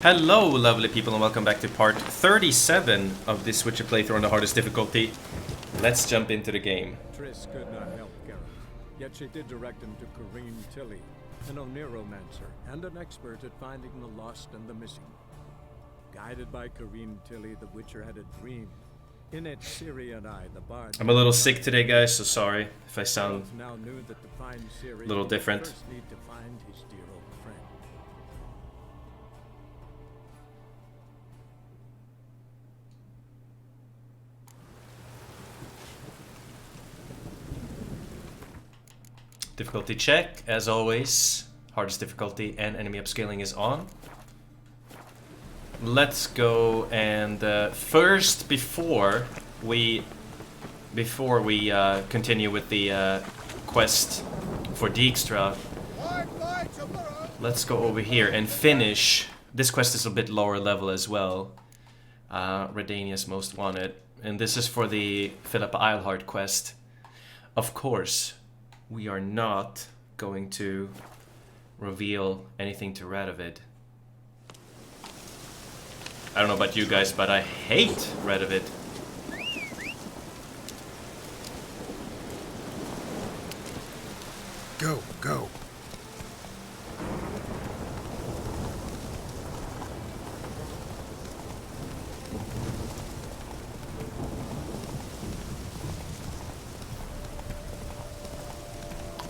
Hello lovely people and welcome back to part 37 of this Witcher playthrough on the hardest difficulty. Let's jump into the game. Triss could not help Geralt, yet she did direct him to Corrine Tilly, an Oniromancer and an expert at finding the lost and the missing. Guided by Corrine Tilly, the Witcher had a dream. In it, Ciri and I, the bard... I'm a little sick today guys, so sorry if I sound now knew that to find Ciri, a little different. He first need to find his dear old friend. Difficulty check, as always. Hardest difficulty and enemy upscaling is on. Let's go and first, before we continue with the quest for Dijkstra, let's go over here and finish. This quest is a bit lower level as well. Redania's Most Wanted, and this is for the Philip Eilhart quest. Of course, we are not going to reveal anything to Radovid. I don't know about you guys, but I hate Radovid. Go, go.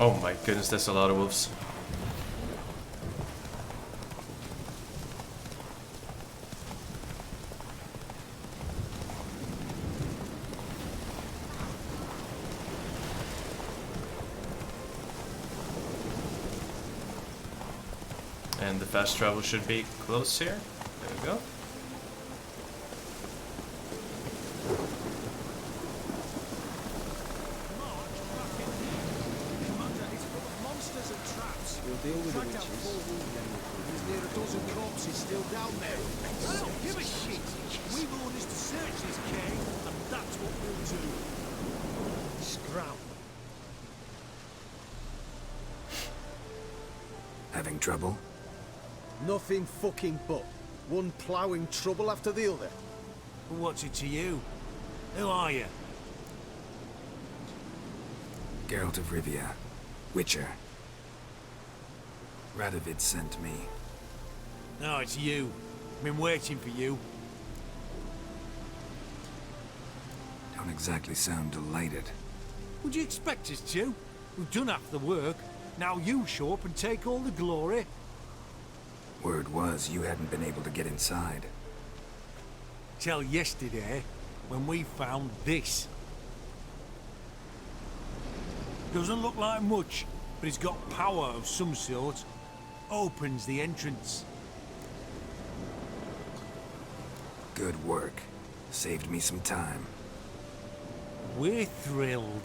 Oh my goodness, that's a lot of wolves. And the fast travel should be close here. There we go. Deal with the witches. There's near a dozen corpses still down there. I don't give a shit. We've orders to search this cave, and that's what we'll do. Scram. Having trouble? Nothing fucking but. One ploughing trouble after the other. What's it to you? Who are you? Geralt of Rivia. Witcher. Radovid sent me. No, it's you. Been waiting for you. Don't exactly sound delighted. Would you expect us to? We've done half the work. Now you show up and take all the glory. Word was you hadn't been able to get inside. Till yesterday, when we found this. Doesn't look like much, but it's got power of some sort. Opens the entrance. Good work. Saved me some time. We're thrilled.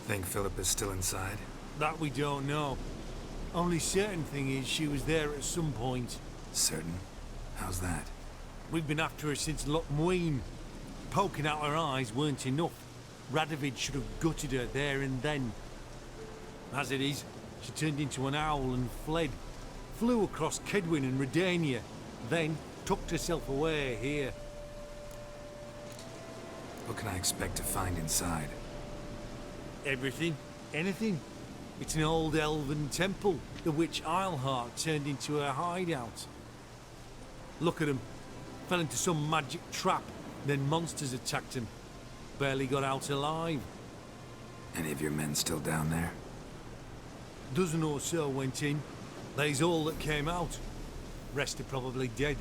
Think Philip is still inside? That we don't know. Only certain thing is she was there at some point. Certain? How's that? We've been after her since Lochmuin. Poking out her eyes weren't enough. Radovid should have gutted her there and then. As it is, she turned into an owl and fled. Flew across Kedwin and Redania, then tucked herself away here. What can I expect to find inside? Everything, anything. It's an old elven temple, the witch Eilhart turned into a hideout. Look at him. Fell into some magic trap, then monsters attacked him. Barely got out alive. Any of your men still down there? Dozen or so went in. They's all that came out. Rest are probably dead.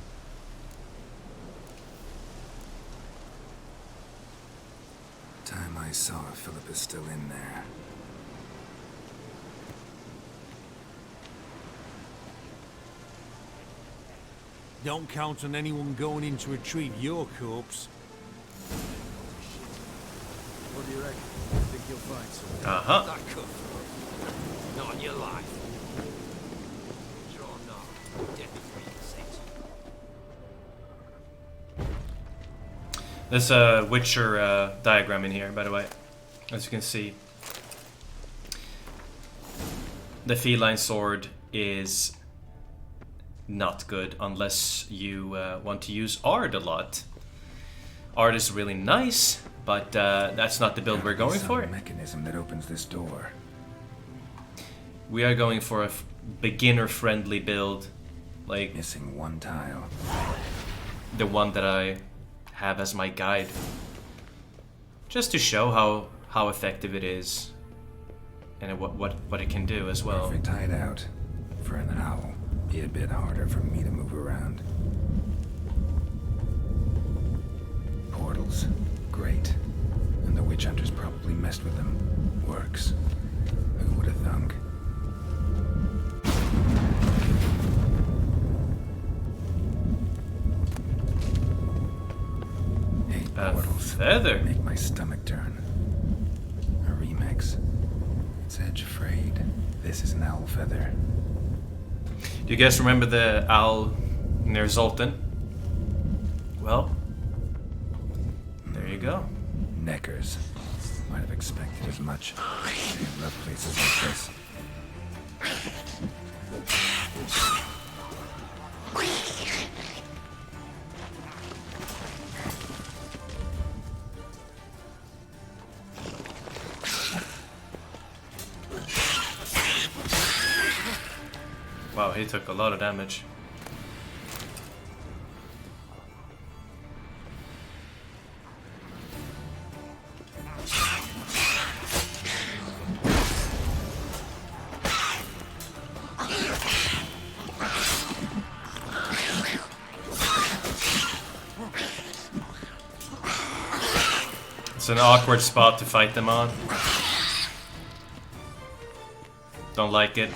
Time I saw Philip is still in there. Don't count on anyone going in to retrieve your corpse. What do you reckon? Think you'll find something? Uh-huh. That could. Not on your life. Sure not. Definitely. There's a Witcher diagram in here, by the way. As you can see, the feline sword is not good unless you want to use Ard a lot. Ard is really nice, but that's not the build we're going for. Mechanism that opens this door. We are going for a beginner-friendly build, like Missing one tile. the one that I have as my guide, just to show how effective it is and what it can do as well. Perfect hideout. For an owl, be a bit harder for me to move around. Portals, great. And the witch hunters probably messed with them. Works. Who would have thunk? Hate portals. Feather. Make my stomach turn. A remix. It's edge frayed. This is an owl feather. Do you guys remember the owl near Zoltan? Well, there you go. Neckers. Might have expected as much. I love places like this. Wow, he took a lot of damage. It's an awkward spot to fight them on. Don't like it.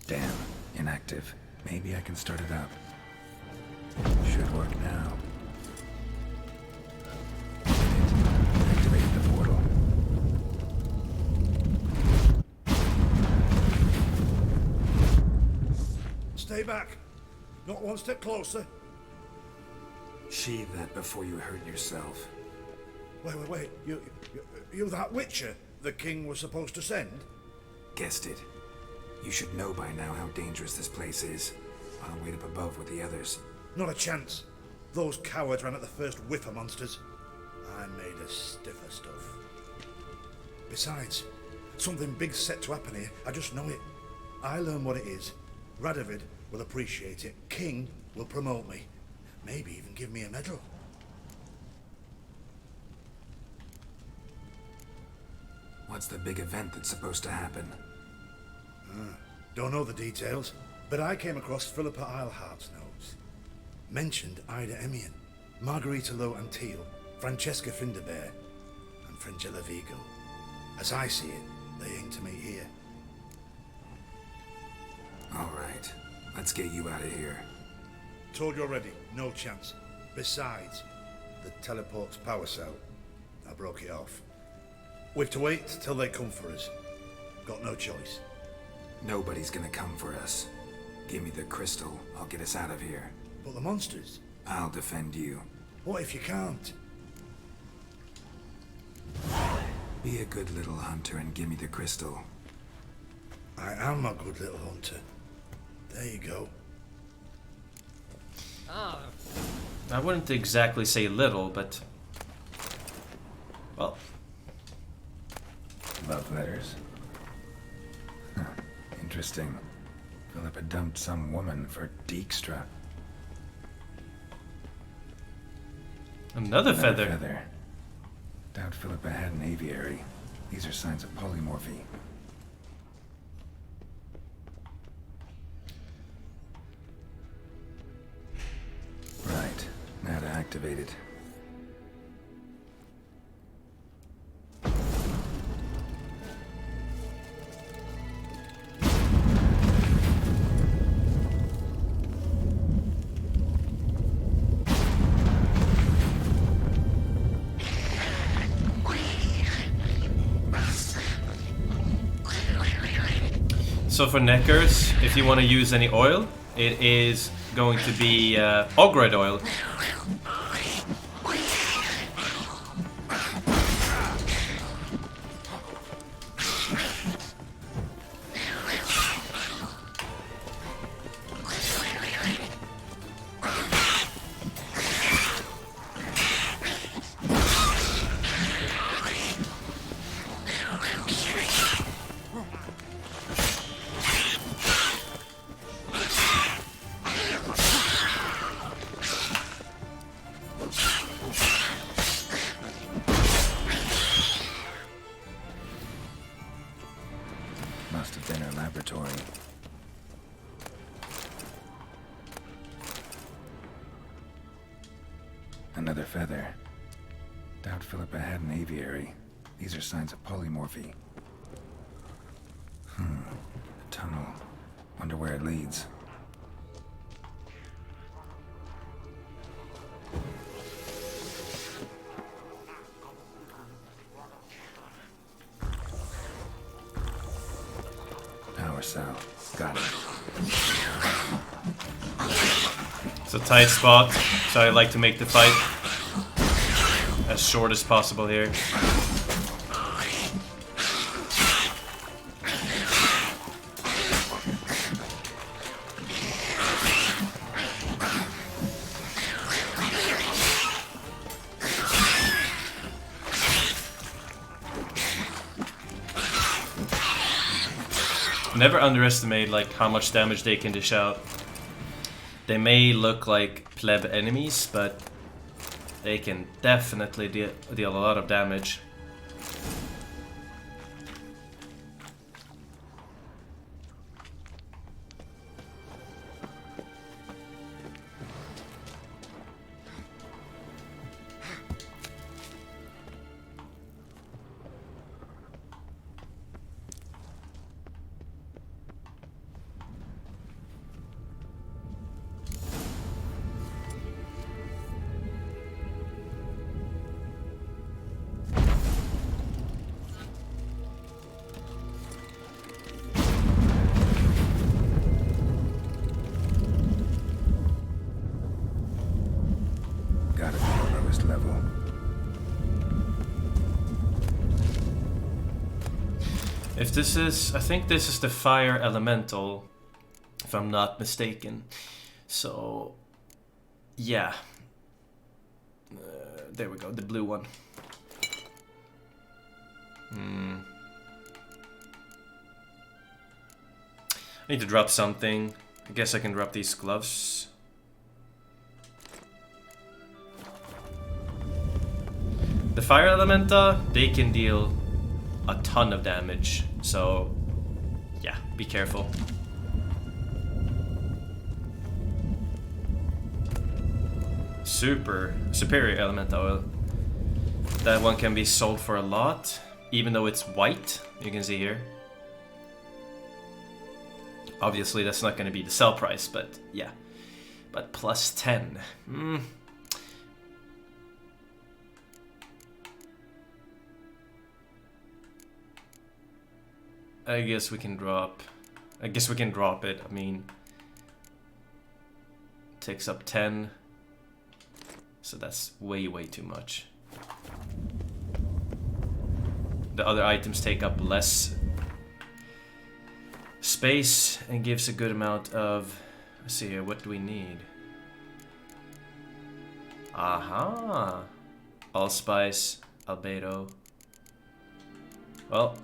Damn, inactive. Maybe I can start it up. Should work now. Activate the portal. Stay back. Not one step closer. Sheathe that before you hurt yourself. Wait. You that witcher the king was supposed to send? Guessed it. You should know by now how dangerous this place is. I'll wait up above with the others. Not a chance. Those cowards ran at the first whiff of monsters. I made a stiffer stuff. Besides, something big's set to happen here. I just know it. I learn what it is. Radovid will appreciate it. King will promote me. Maybe even give me a medal. What's the big event that's supposed to happen? Don't know the details, but I came across Philippa Eilhart's notes. Mentioned Ida Emian, Margarita Lowe Antille, Francesca Finderbear, and Frangella Vigo. As I see it, they aim to meet here. All right, let's get you out of here. Told you already, no chance. Besides, the teleport's power cell. I broke it off. We've to wait till they come for us. Got no choice. Nobody's gonna come for us. Give me the crystal, I'll get us out of here. But the monsters? I'll defend you. What if you can't? Be a good little hunter and give me the crystal. I am a good little hunter. There you go. I wouldn't exactly say little, but... well... Love letters? Huh. Interesting. Philippa dumped some woman for Dijkstra. Another feather. Doubt Philippa had an aviary. These are signs of polymorphy. Right. Now to activate it. So for neckers, if you want to use any oil, it is going to be Ogred oil. Must have been her laboratory. Another feather. Doubt Philippa had an aviary. These are signs of polymorphy. A tunnel. Wonder where it leads. Power cell. Got it. It's a tight spot, so I like to make the fight as short as possible here. Never underestimate like how much damage they can dish out. They may look like pleb enemies, but they can definitely deal a lot of damage. Gotta be the lowest level. If this is, I think this is the fire elemental, if I'm not mistaken. So, yeah. There we go, the blue one. I need to drop something. I guess I can drop these gloves. The fire elementa, they can deal a ton of damage, so yeah, be careful. Superior elemental oil. That one can be sold for a lot, even though it's white, you can see here. Obviously that's not going to be the sell price, but yeah. But plus 10. I guess we can drop it. I mean, takes up 10. So that's way too much. The other items take up less space and gives a good amount of, let's see here, what do we need? Aha! Allspice, albedo. Well,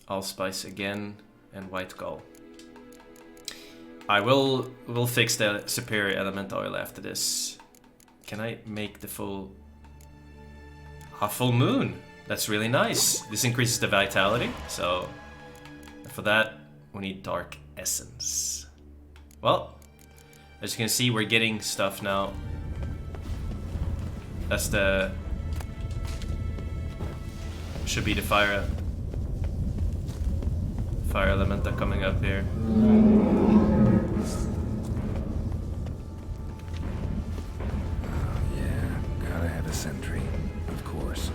allspice again, and white gall. I will fix the superior element oil after this. Can I make the full moon? That's really nice. This increases the vitality, so for that we need dark essence. Well, as you can see, we're getting stuff now. That's the should be the fire elemental coming up here. Yeah, gotta have a sentry, of course.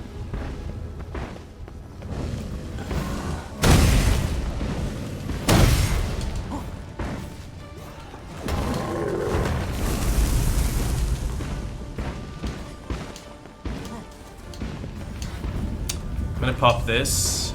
pop this.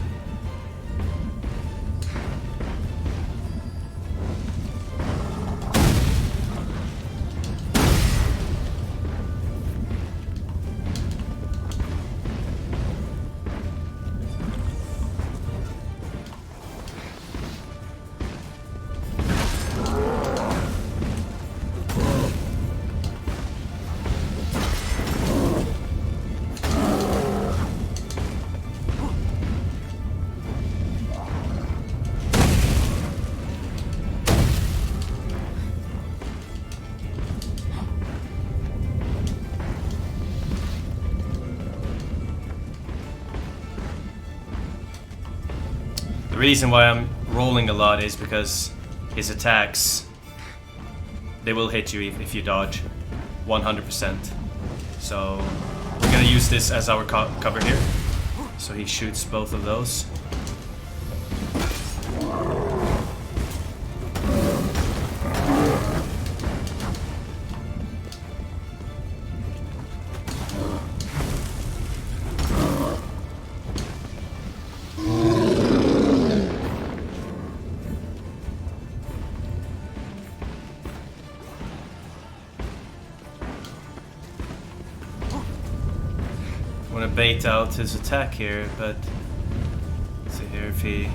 The reason why I'm rolling a lot is because his attacks, they will hit you if you dodge 100%. So we're gonna use this as our cover here. So he shoots both of those. I want to bait out his attack here, but let's see here if he...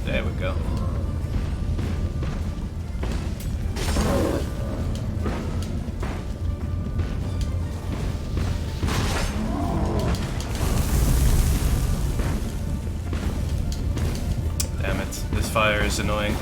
There we go. Damn it, this fire is annoying.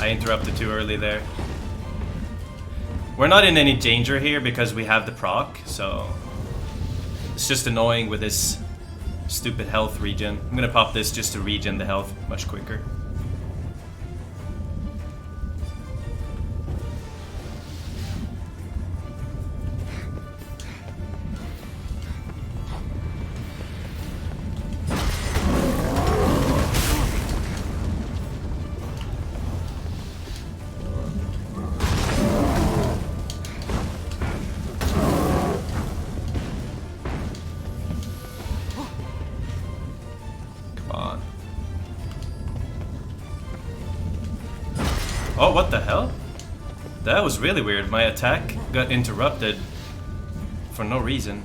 I interrupted too early there. We're not in any danger here because we have the proc, so it's just annoying with this stupid health regen. I'm gonna pop this just to regen the health much quicker. Oh, what the hell? That was really weird. My attack got interrupted for no reason.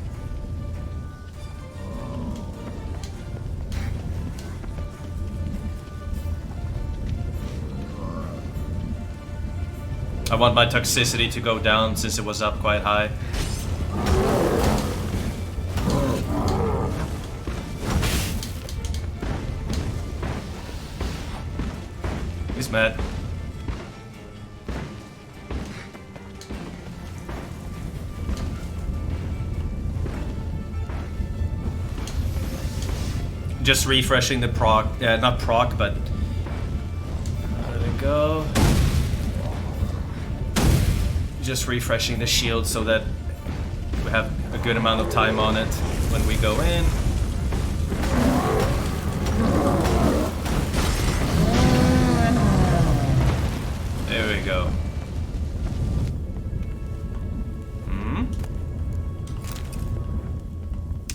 I want my toxicity to go down since it was up quite high. He's mad. Just refreshing the proc, not proc, but there we go. Just refreshing the shield so that we have a good amount of time on it when we go in. There we go.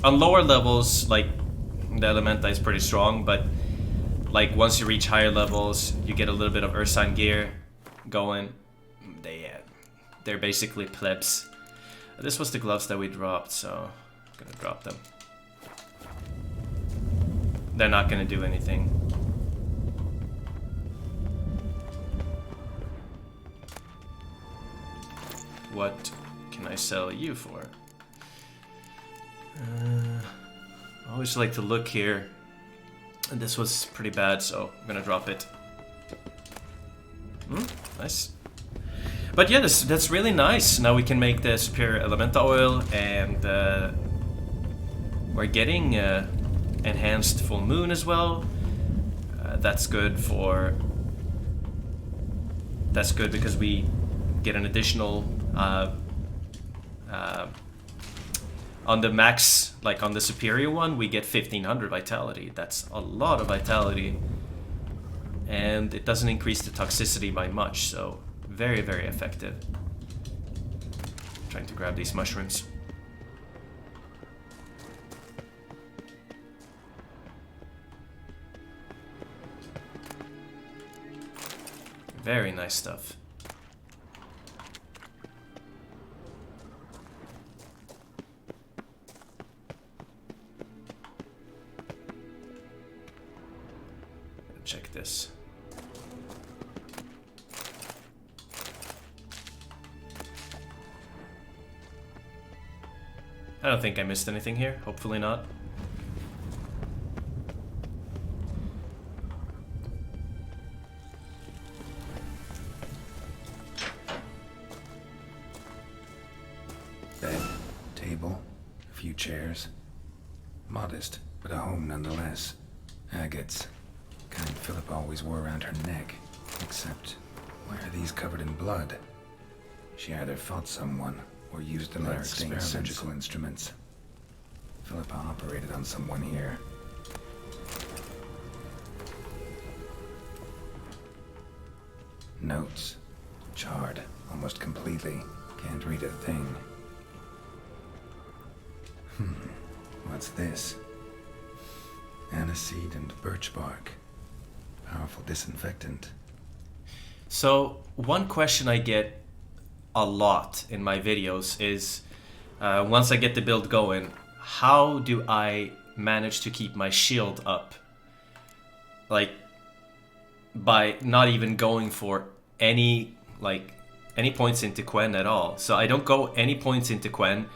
On lower levels, like, the Elementa is pretty strong, but like once you reach higher levels, you get a little bit of Ursine gear going. They're basically plebs. This was the gloves that we dropped, so I'm gonna drop them. They're not gonna do anything. What can I sell you for? I always like to look here. And this was pretty bad, so I'm gonna drop it. Nice. But yeah, that's really nice. Now we can make the superior elemental oil, and we're getting enhanced full moon as well. That's good for. That's good because we get an additional on the max, like on the superior one, we get 1500 vitality. That's a lot of vitality, and it doesn't increase the toxicity by much, so very, very effective. Trying to grab these mushrooms. Very nice stuff. Check this. I don't think I missed anything here. Hopefully not. Bed, table, a few chairs. Modest, but a home nonetheless. Agates. Kind Philip always wore around her neck. Except, why are these covered in blood? She either fought someone or used them in her surgical instruments. Philippa operated on someone here. Notes. Charred, almost completely. Can't read a thing. What's this? Aniseed and birch bark. Powerful disinfectant. So, one question I get a lot in my videos is, once I get the build going, how do I manage to keep my shield up? Like, by not even going for any points into Quen at all. So I don't go any points into Quen,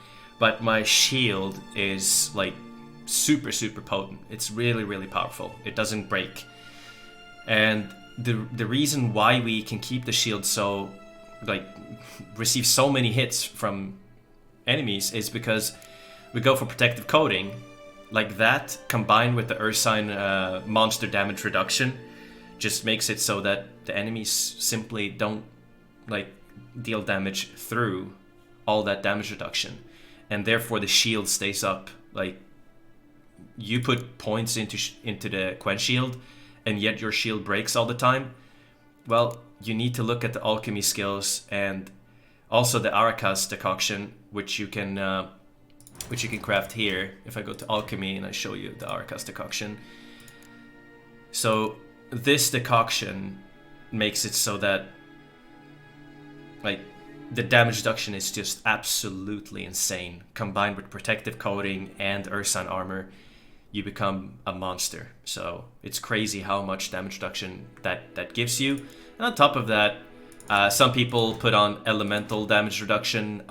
but my shield is like super, super potent. It's really, really powerful. It doesn't break. And the reason why we can keep the shield so, like, receive so many hits from enemies is because we go for protective coating. Like that, combined with the Ursine monster damage reduction, just makes it so that the enemies simply don't, like, deal damage through all that damage reduction. And therefore the shield stays up. Like, you put points into the Quen shield, and yet your shield breaks all the time. Well, you need to look at the alchemy skills and also the Arakas decoction, which you can craft here. If I go to alchemy and I show you the Arakas decoction. So this decoction makes it so that, like, the damage reduction is just absolutely insane. Combined with protective coating and Ursine armor, you become a monster. So it's crazy how much damage reduction that gives you. And on top of that, some people put on elemental damage reduction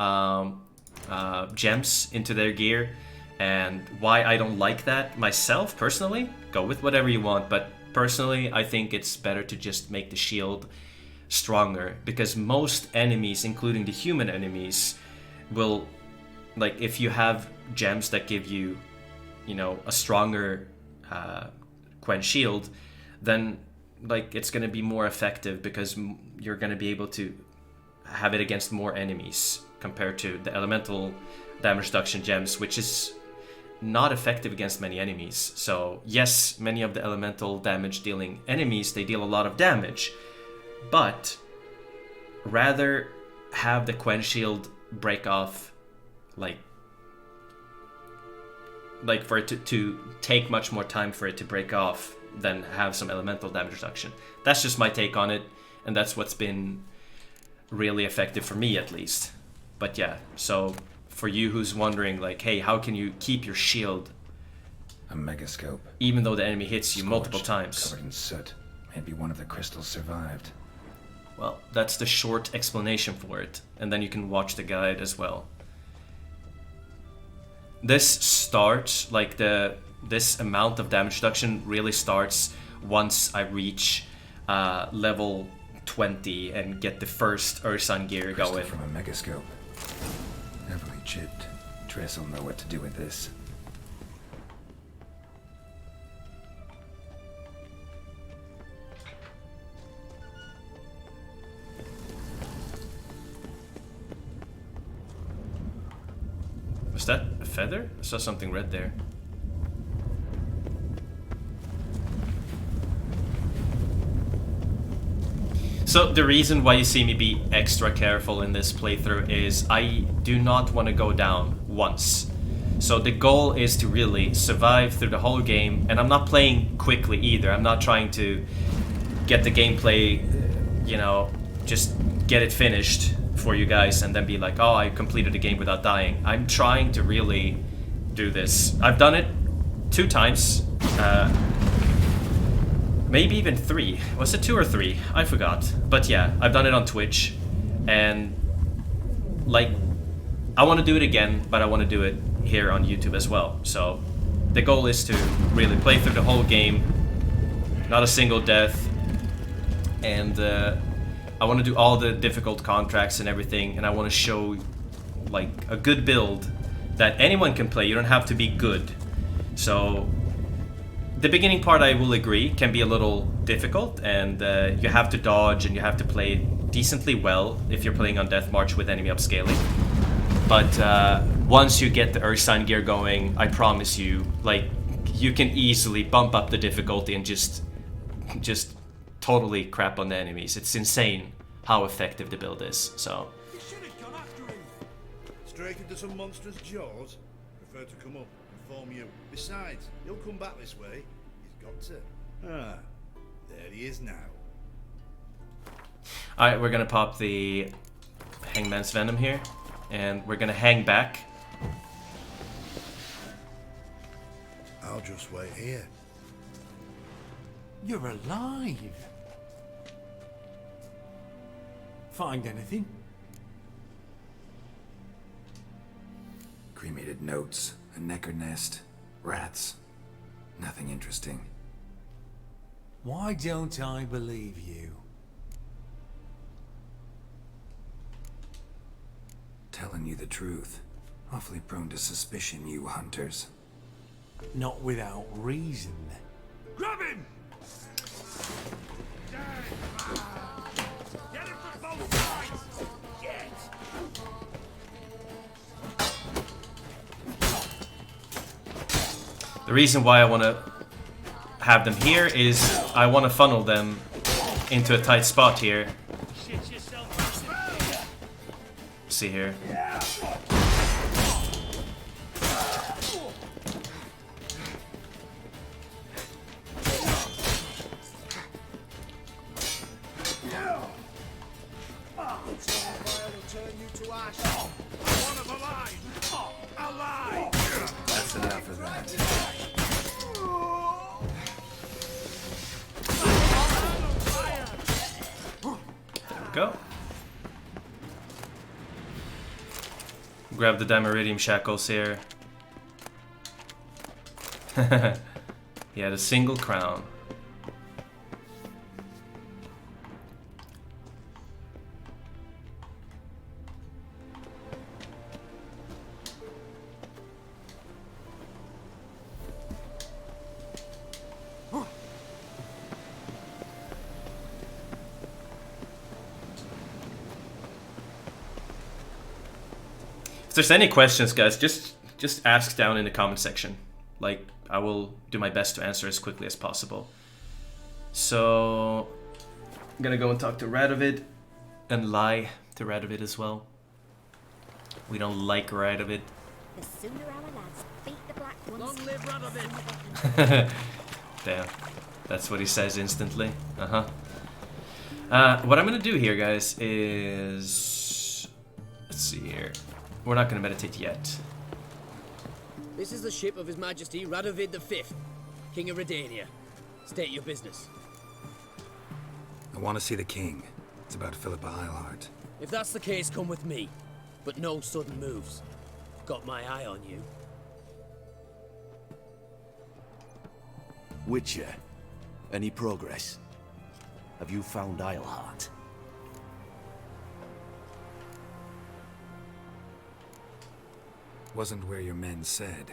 gems into their gear. And why I don't like that myself, personally, go with whatever you want, but personally, I think it's better to just make the shield stronger, because most enemies, including the human enemies, will, like, if you have gems that give you, you know, a stronger Quen shield, then, like, it's going to be more effective because you're going to be able to have it against more enemies compared to the elemental damage reduction gems, which is not effective against many enemies. So yes, many of the elemental damage dealing enemies, they deal a lot of damage, but rather have the Quen shield break off, like for it to take much more time for it to break off then have some elemental damage reduction. That's just my take on it, and that's what's been really effective for me at least. But yeah, so for you who's wondering like, hey, how can you keep your shield A megascope. even though the enemy hits you Scorched, multiple times? Covered in soot. Maybe one of the crystals survived. Well, that's the short explanation for it, and then you can watch the guide as well. This starts, like this amount of damage reduction really starts once I reach level 20 and get the first Ursan gear Crystal going. from a megascope. Heavily chipped. Triss will know what to do with this. Was that a feather? I saw something red there. So the reason why you see me be extra careful in this playthrough is I do not want to go down once. So the goal is to really survive through the whole game, and I'm not playing quickly either. I'm not trying to get the gameplay, you know, just get it finished for you guys and then be like, oh, I completed the game without dying. I'm trying to really do this. I've done it 2 times, maybe even 3. Was it 2 or 3? I forgot. But yeah, I've done it on Twitch, and like, I want to do it again, but I want to do it here on YouTube as well. So the goal is to really play through the whole game, not a single death, and I want to do all the difficult contracts and everything, and I want to show like a good build that anyone can play. You don't have to be good. So the beginning part, I will agree, can be a little difficult, and you have to dodge and you have to play decently well if you're playing on Death March with enemy upscaling. But once you get the Ursan gear going, I promise you, like, you can easily bump up the difficulty and just totally crap on the enemies. It's insane how effective the build is. So You should have gone after him. Straight into some monstrous jaws? Prefer to come up and inform you. Besides, he'll come back this way. He's got to. Ah, there he is now. alright, we're gonna pop the Hangman's Venom here, and we're gonna hang back. I'll just wait here. You're alive. Find anything? Cremated notes, a necker nest, rats. Nothing interesting. Why don't I believe you? Telling you the truth. Awfully prone to suspicion, you hunters. Not without reason. Grab him! Get him from both sides! Get! The reason why I want to have them here is I want to funnel them into a tight spot here. Shit yourself. See here. That's enough of that. There we go. Grab the Dameridium shackles here. He had a single crown. If there's any questions, guys, just ask down in the comment section. Like, I will do my best to answer as quickly as possible. So I'm gonna go and talk to Radovid and lie to Radovid as well. We don't like Radovid. The sooner our lads beat the black ones. Long live Radovid! Damn. That's what he says instantly. What I'm gonna do here, guys, is... Let's see here. We're not gonna meditate yet. This is the ship of His Majesty Radovid V, King of Redania. State your business. I want to see the king. It's about Philippa Eilhart. If that's the case, come with me. But no sudden moves. Got my eye on you. Witcher, any progress? Have you found Eilhart? Wasn't where your men said,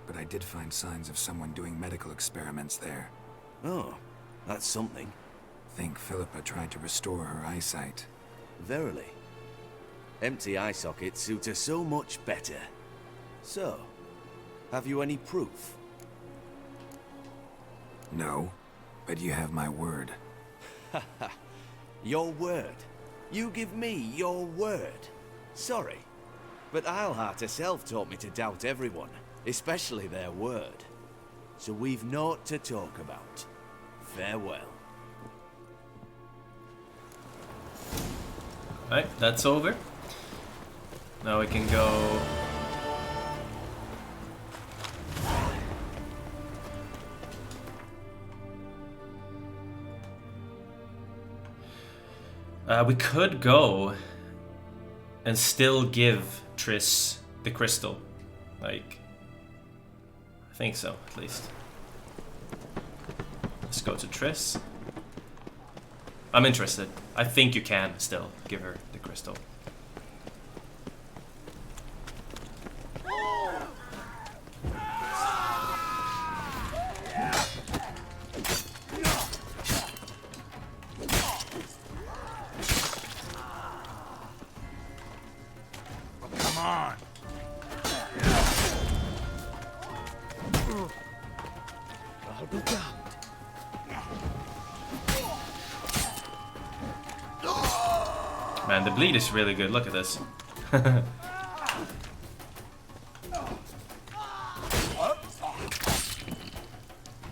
but I did find signs of someone doing medical experiments there. Oh, that's something. Think Philippa tried to restore her eyesight. Verily. Empty eye sockets suit her so much better. So, have you any proof? No, but you have my word. Haha. Your word? You give me your word? Sorry, but Eilhart herself taught me to doubt everyone, especially their word. So we've naught to talk about. Farewell. Alright, that's over. Now we can go... we could go and still give Triss the crystal. Like, I think so, at least. Let's go to Triss. I'm interested. I think you can still give her the crystal. Come on. I'll be damned. Man, the bleed is really good. Look at this.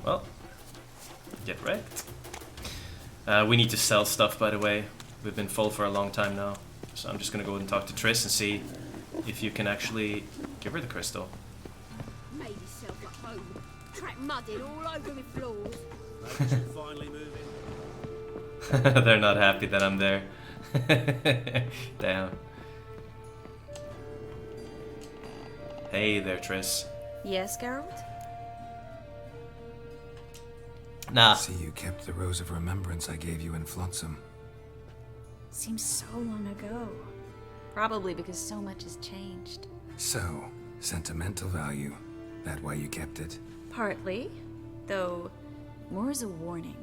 Well, get wrecked. We need to sell stuff, by the way. We've been full for a long time now. So I'm just gonna go and talk to Triss and see if you can actually give her the crystal. Made yourself at home. Track mudded all over my floors. Finally moving. They're not happy that I'm there. Damn. Hey there, Triss. Yes, Geralt? Nah. See, you kept the rose of remembrance I gave you in Flotsam. Seems so long ago. Probably because so much has changed. So, sentimental value. That why you kept it? Partly, though more as a warning.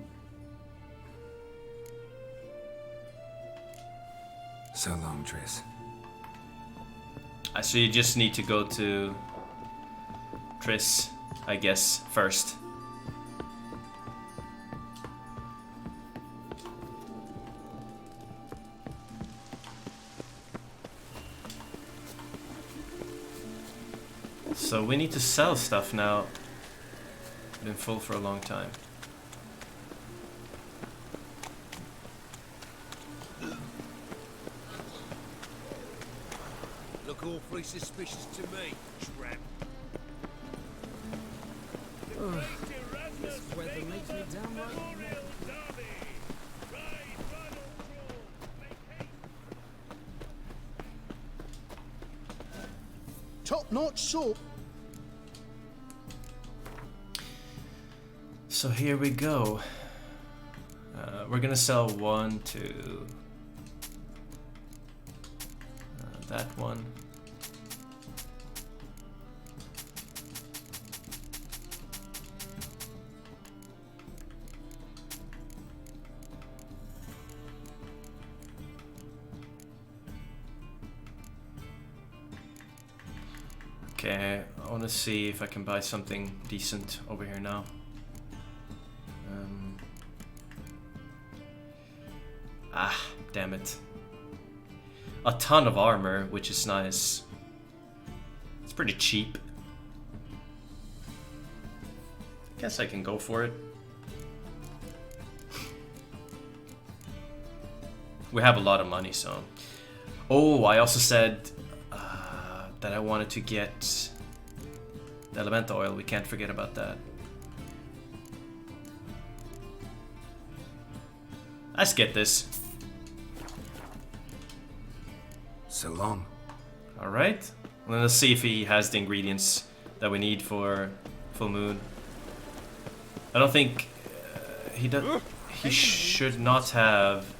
So long, Triss. So you just need to go to Triss, I guess, first. So we need to sell stuff now. Been full for a long time. Look awfully suspicious to me, tramp. This weather makes me downright... Top-notch soup. So here we go. We're gonna sell one to that one. Okay, I want to see if I can buy something decent over here now. Damn it. A ton of armor, which is nice. It's pretty cheap. Guess I can go for it. We have a lot of money, so... Oh, I also said that I wanted to get the elemental oil. We can't forget about that. Let's get this. So long. Alright. Let's see if he has the ingredients that we need for full moon. I don't think he does. He should not have.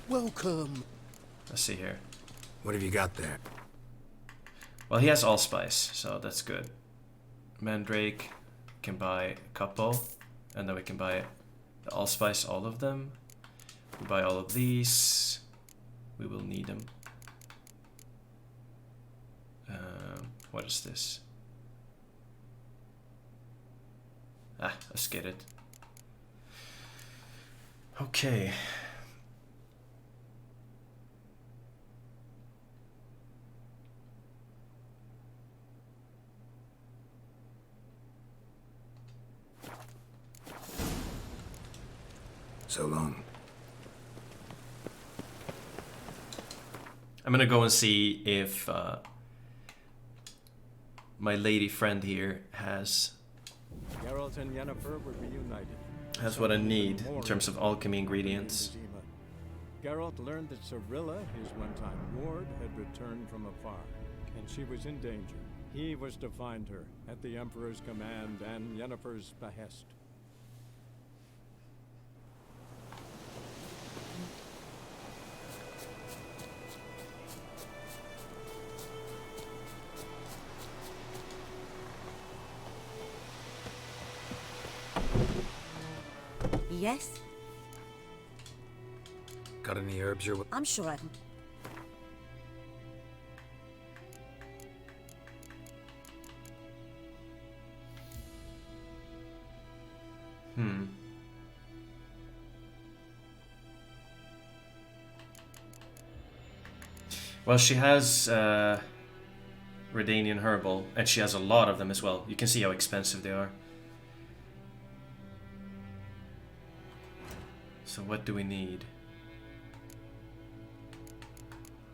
Welcome. Let's see here. What have you got there? Well, he has allspice, so that's good. Mandrake can buy a couple, and then we can buy the allspice, all of them. We buy all of these. We will need them. What is this? Ah, let's get it. Okay. So long. I'm gonna go and see if my lady friend here has Geralt and Yennefer were reunited. has what I need in terms of alchemy ingredients. Geralt learned that Cirilla, his one-time ward, had returned from afar, and she was in danger. He was to find her at the Emperor's command and Yennefer's behest. Yes? Got any herbs you're... I'm sure I can... Well, she has Redanian herbal, and she has a lot of them as well. You can see how expensive they are. So what do we need?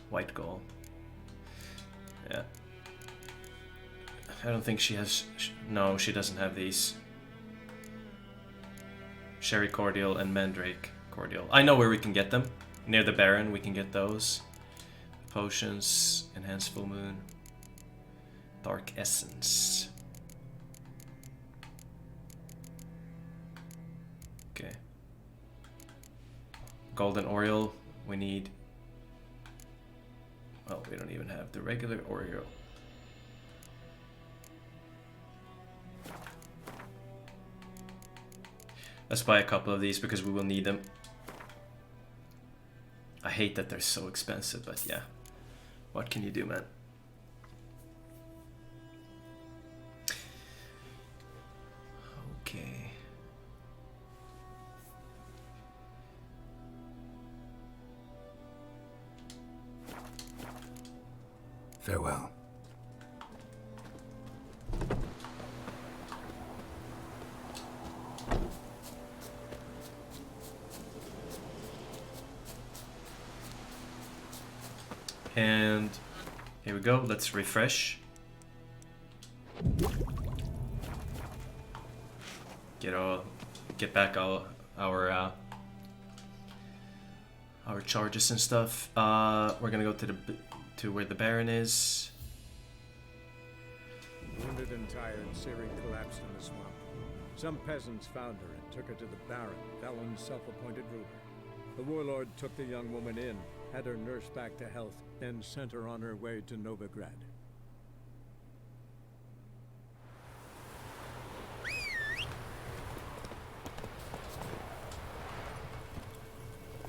White gold. Yeah. I don't think she has... No, she doesn't have these. Sherry cordial and mandrake cordial. I know where we can get them. Near the Baron, we can get those. Potions, enhanced full moon, dark essence. Okay. Golden Oreo, we need... Well, we don't even have the regular Oreo. Let's buy a couple of these because we will need them. I hate that they're so expensive, but yeah. What can you do, man? Okay. Farewell. And here we go, let's refresh. Get back our charges and stuff. We're gonna go to where the Baron is. Wounded and tired, Ciri collapsed in the swamp. Some peasants found her and took her to the Baron, Valen's self-appointed ruler. The warlord took the young woman in, had her nursed back to health, then sent her on her way to Novigrad.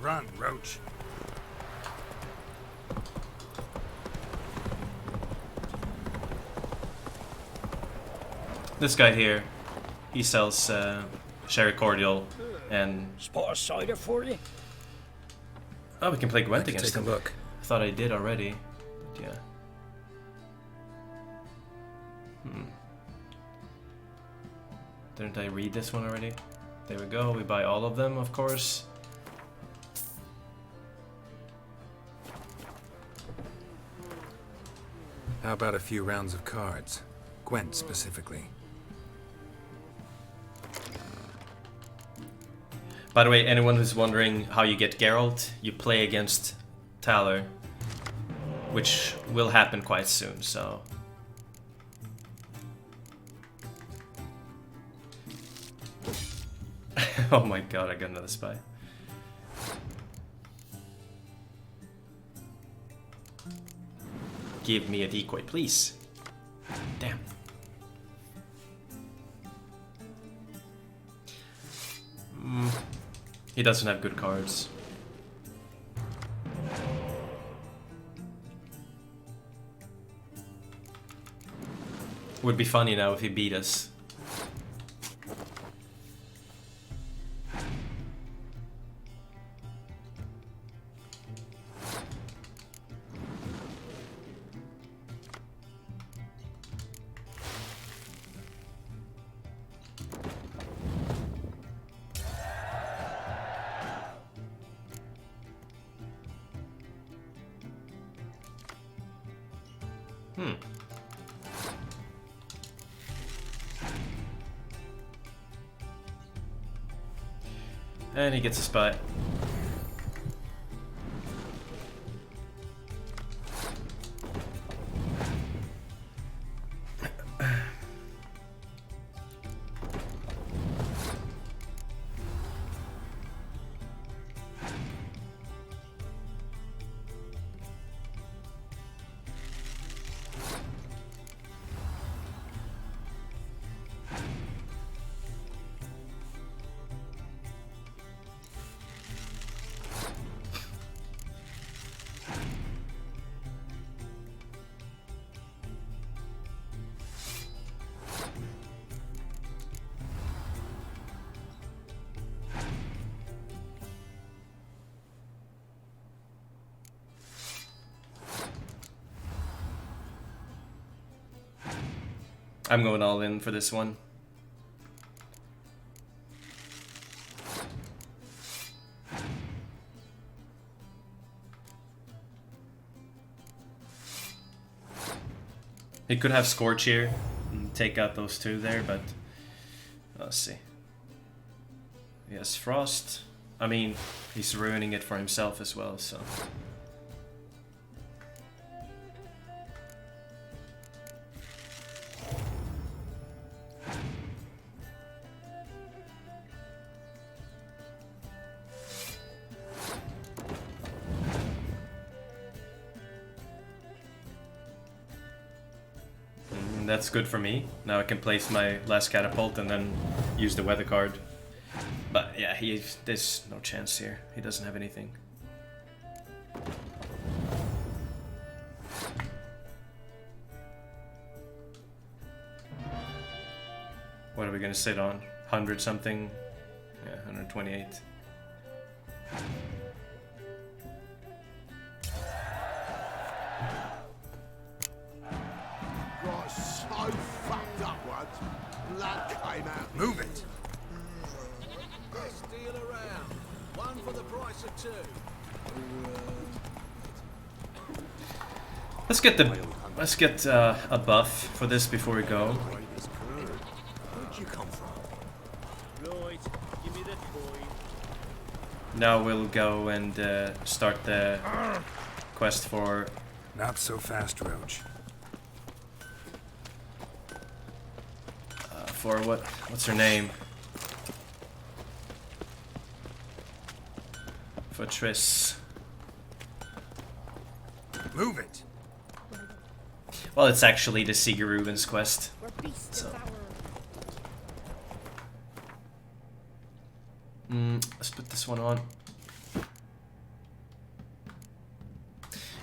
Run, Roach. This guy here, he sells sherry cordial and... Spot a cider for you? Oh, we can play Gwent against him. Take a look. I thought I did already, but yeah. Didn't I read this one already? There we go, we buy all of them, of course. How about a few rounds of cards? Gwent specifically. By the way, anyone who's wondering how you get Geralt, you play against Taller, which will happen quite soon, so... Oh my god, I got another spy. Give me a decoy, please. Damn. He doesn't have good cards. Would be funny now if he beat us. And he gets a spy. I'm going all in for this one. He could have Scorch here and take out those two there, but let's see. He has Frost. I mean, he's ruining it for himself as well, so... That's good for me. Now I can place my last catapult and then use the weather card. But yeah, there's no chance here. He doesn't have anything. What are we gonna sit on? 100 something? Yeah, 128. Move it! Best deal around. One for the price of two. Let's get a buff for this before we go. Where'd you come from? Lloyd, give me the coin. Now we'll go and start the quest for... Not so fast, Roach. For what's her name? For Triss. Move it! Well, it's actually the Sigerubin's quest. So. Let's put this one on.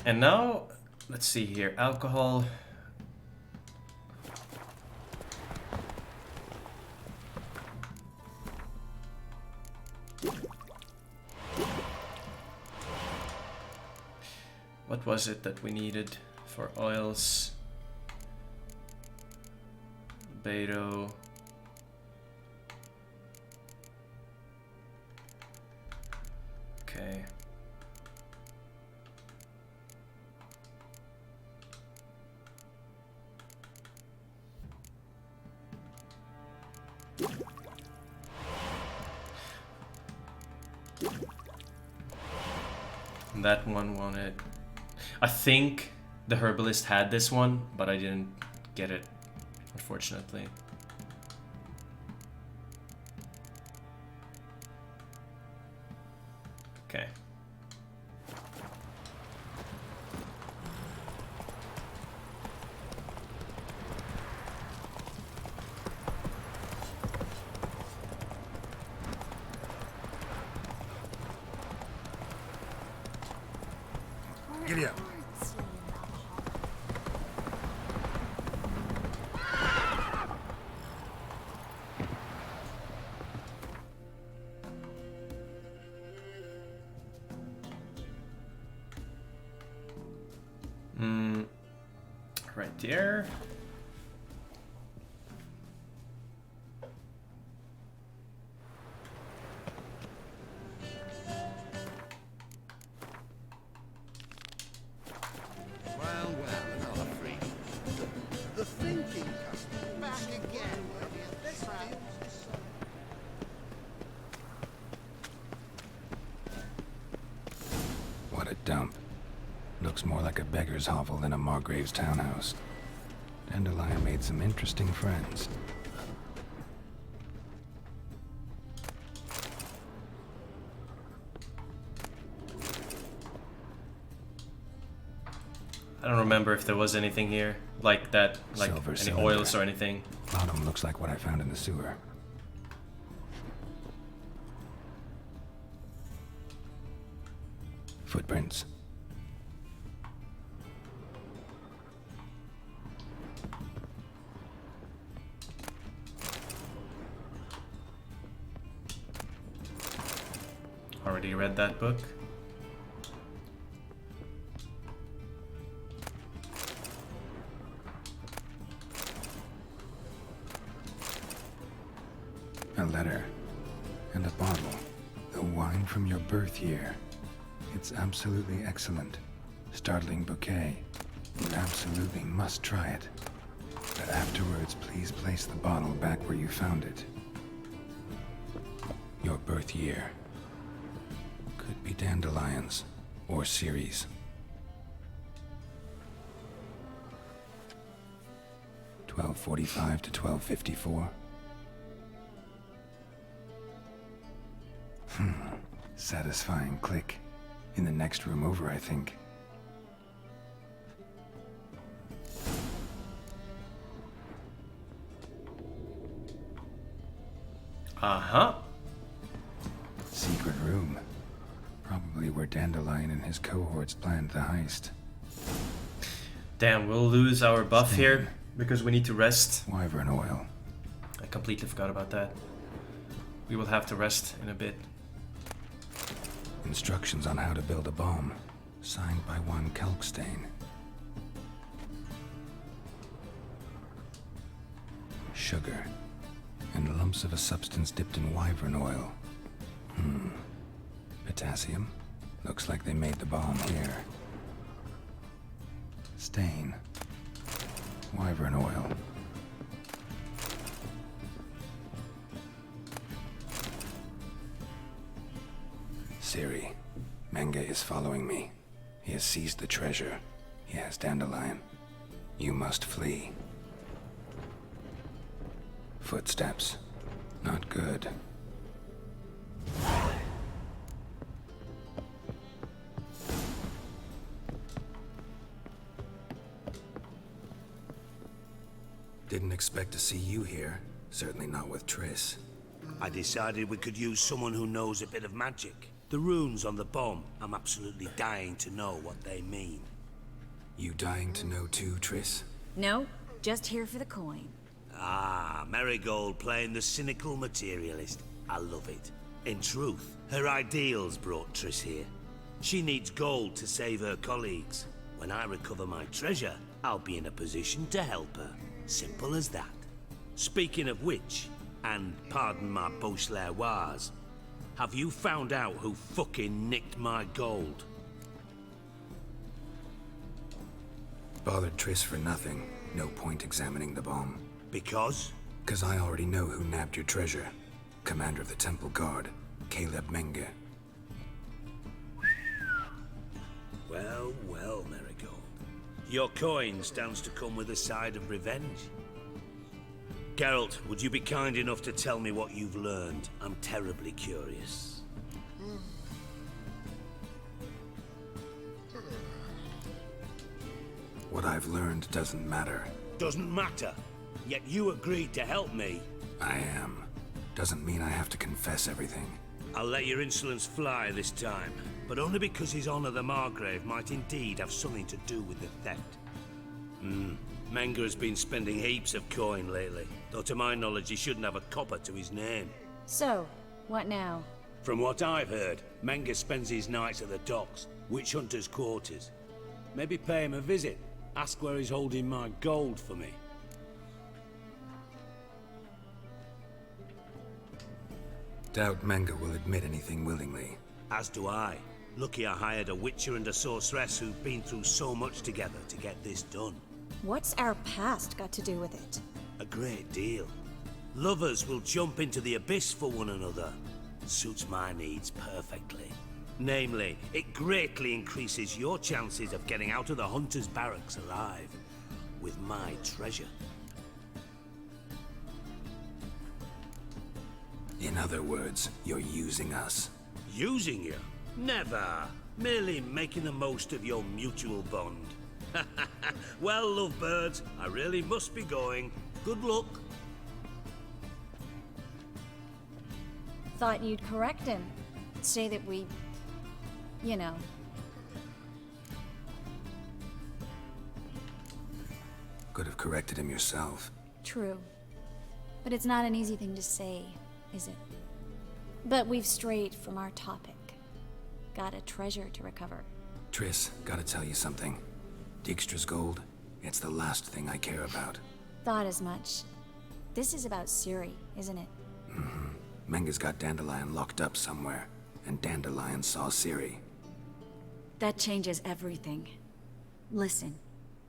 And now, let's see here. Alcohol. What was it that we needed for oils? Beto. Okay. That one wanted... I think the herbalist had this one, but I didn't get it, unfortunately. Okay. Giddy up. Right there. Well, another freak. The thinking customer back again. What a dump. Looks more like a beggar's hovel than a Margrave's townhouse. Dandelion made some interesting friends. I don't remember if there was anything here like that, like Silver any cylinder. oils or anything. Bottom looks like what I found in the sewer. Footprints. Already read that book. A letter. And a bottle. The wine from your birth year. It's absolutely excellent. Startling bouquet. You absolutely must try it. But afterwards, please place the bottle back where you found it. Your birth year. Could be Dandelions. Or Ceres. 1245 to 1254. Satisfying click. In the next room over, I think. Uh-huh. Secret room. Probably where Dandelion and his cohorts planned the heist. Damn, we'll lose our buff here because we need to rest. Wyvern oil. I completely forgot about that. We will have to rest in a bit. Instructions on how to build a bomb. Signed by one Kalkstain. Sugar. And lumps of a substance dipped in wyvern oil. Potassium. Looks like they made the bomb here. Stain. Wyvern oil. Ciri. Menge is following me. He has seized the treasure. He has Dandelion. You must flee. Footsteps. Not good. Didn't expect to see you here. Certainly not with Triss. I decided we could use someone who knows a bit of magic. The runes on the bomb, I'm absolutely dying to know what they mean. You dying to know too, Triss? No, just here for the coin. Ah, Marigold playing the cynical materialist. I love it. In truth, her ideals brought Triss here. She needs gold to save her colleagues. When I recover my treasure, I'll be in a position to help her. Simple as that. Speaking of which, and pardon my Beauclervoise, have you found out who fucking nicked my gold? Bothered Triss for nothing. No point examining the bomb. Because? 'Cause I already know who nabbed your treasure. Commander of the Temple Guard, Caleb Menge. Well, well, Marigold. Your coin stands to come with a side of revenge. Geralt, would you be kind enough to tell me what you've learned? I'm terribly curious. What I've learned doesn't matter. Doesn't matter. Yet you agreed to help me. I am. Doesn't mean I have to confess everything. I'll let your insolence fly this time, but only because his honor the Margrave might indeed have something to do with the theft. Menge has been spending heaps of coin lately, though to my knowledge he shouldn't have a copper to his name. So, what now? From what I've heard, Menge spends his nights at the docks, witch hunters' quarters. Maybe pay him a visit, ask where he's holding my gold for me. Doubt Menge will admit anything willingly. As do I. Lucky I hired a witcher and a sorceress who've been through so much together to get this done. What's our past got to do with it? A great deal. Lovers will jump into the abyss for one another. Suits my needs perfectly. Namely, it greatly increases your chances of getting out of the hunter's barracks alive. With my treasure. In other words, you're using us. Using you? Never. Merely making the most of your mutual bond. Well, lovebirds, I really must be going. Good luck. Thought you'd correct him. Say that we... you know. Could have corrected him yourself. True. But it's not an easy thing to say, is it? But we've strayed from our topic. Got a treasure to recover. Triss, gotta tell you something. Dijkstra's gold, it's the last thing I care about. Thought as much. This is about Ciri, isn't it? Menge's got Dandelion locked up somewhere, and Dandelion saw Ciri. That changes everything. Listen,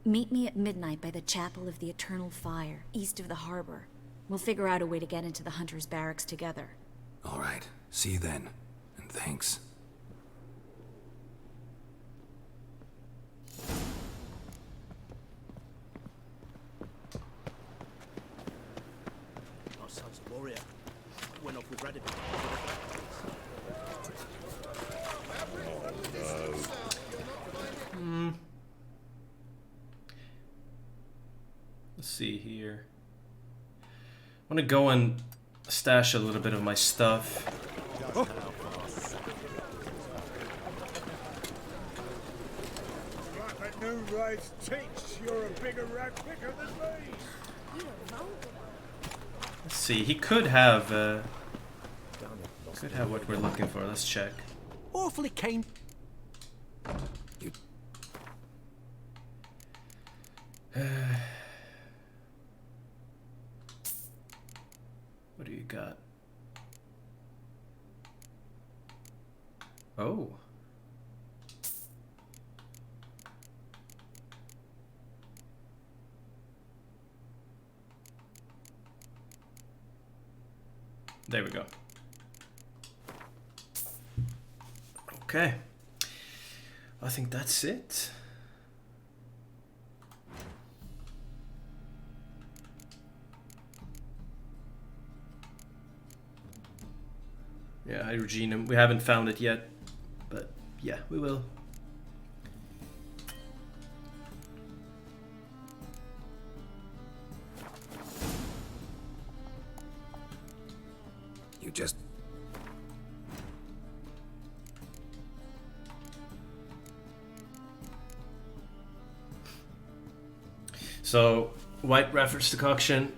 meet me at midnight by the Chapel of the Eternal Fire, east of the harbor. We'll figure out a way to get into the Hunter's barracks together. All right, see you then, and thanks. Our son's a warrior. Went off with Radovid. Let's see here. I want to go and stash a little bit of my stuff. Oh. Like that new rise teach, you're a bigger rat picker than me. Let's see. He could have what we're looking for. Let's check. Awfully keen. What do you got? Oh. There we go. Okay. I think that's it. Yeah, Hydrogenum. We haven't found it yet, but yeah, we will. You just... So, White Reference Decoction,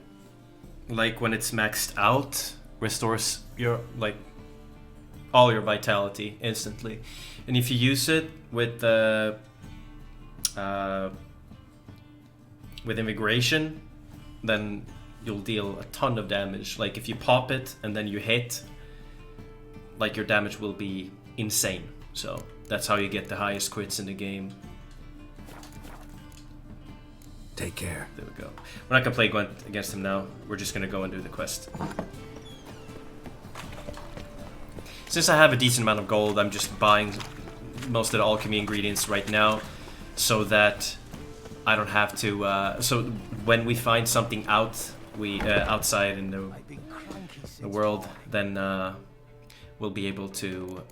like when it's maxed out, restores your, like, all your vitality instantly. And if you use it with Invigoration, then you'll deal a ton of damage. Like if you pop it and then you hit, like your damage will be insane. So that's how you get the highest crits in the game. Take care. There we go. We're not gonna play Gwent against him now. We're just gonna go and do the quest. Since I have a decent amount of gold, I'm just buying most of the alchemy ingredients right now, so that I don't have to. So when we find something outside in the world, then we'll be able to.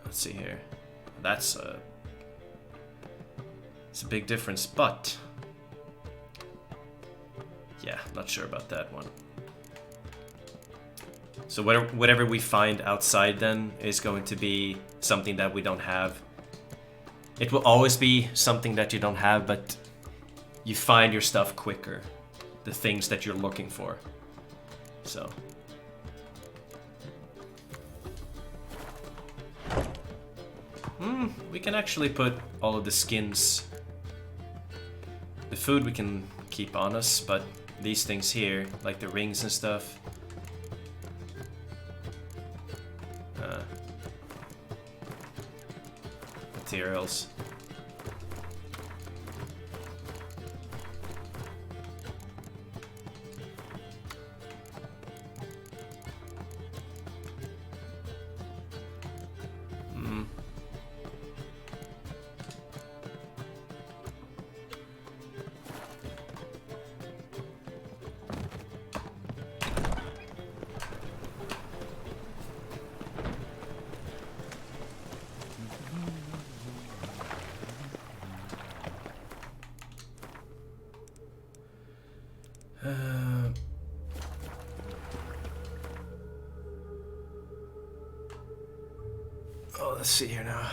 Let's see here. That's it's a big difference, but yeah, not sure about that one. So whatever we find outside then is going to be something that we don't have. It will always be something that you don't have, but you find your stuff quicker. The things that you're looking for. So. We can actually put all of the skins. The food we can keep on us, but these things here, like the rings and stuff. Materials. Let's see here now.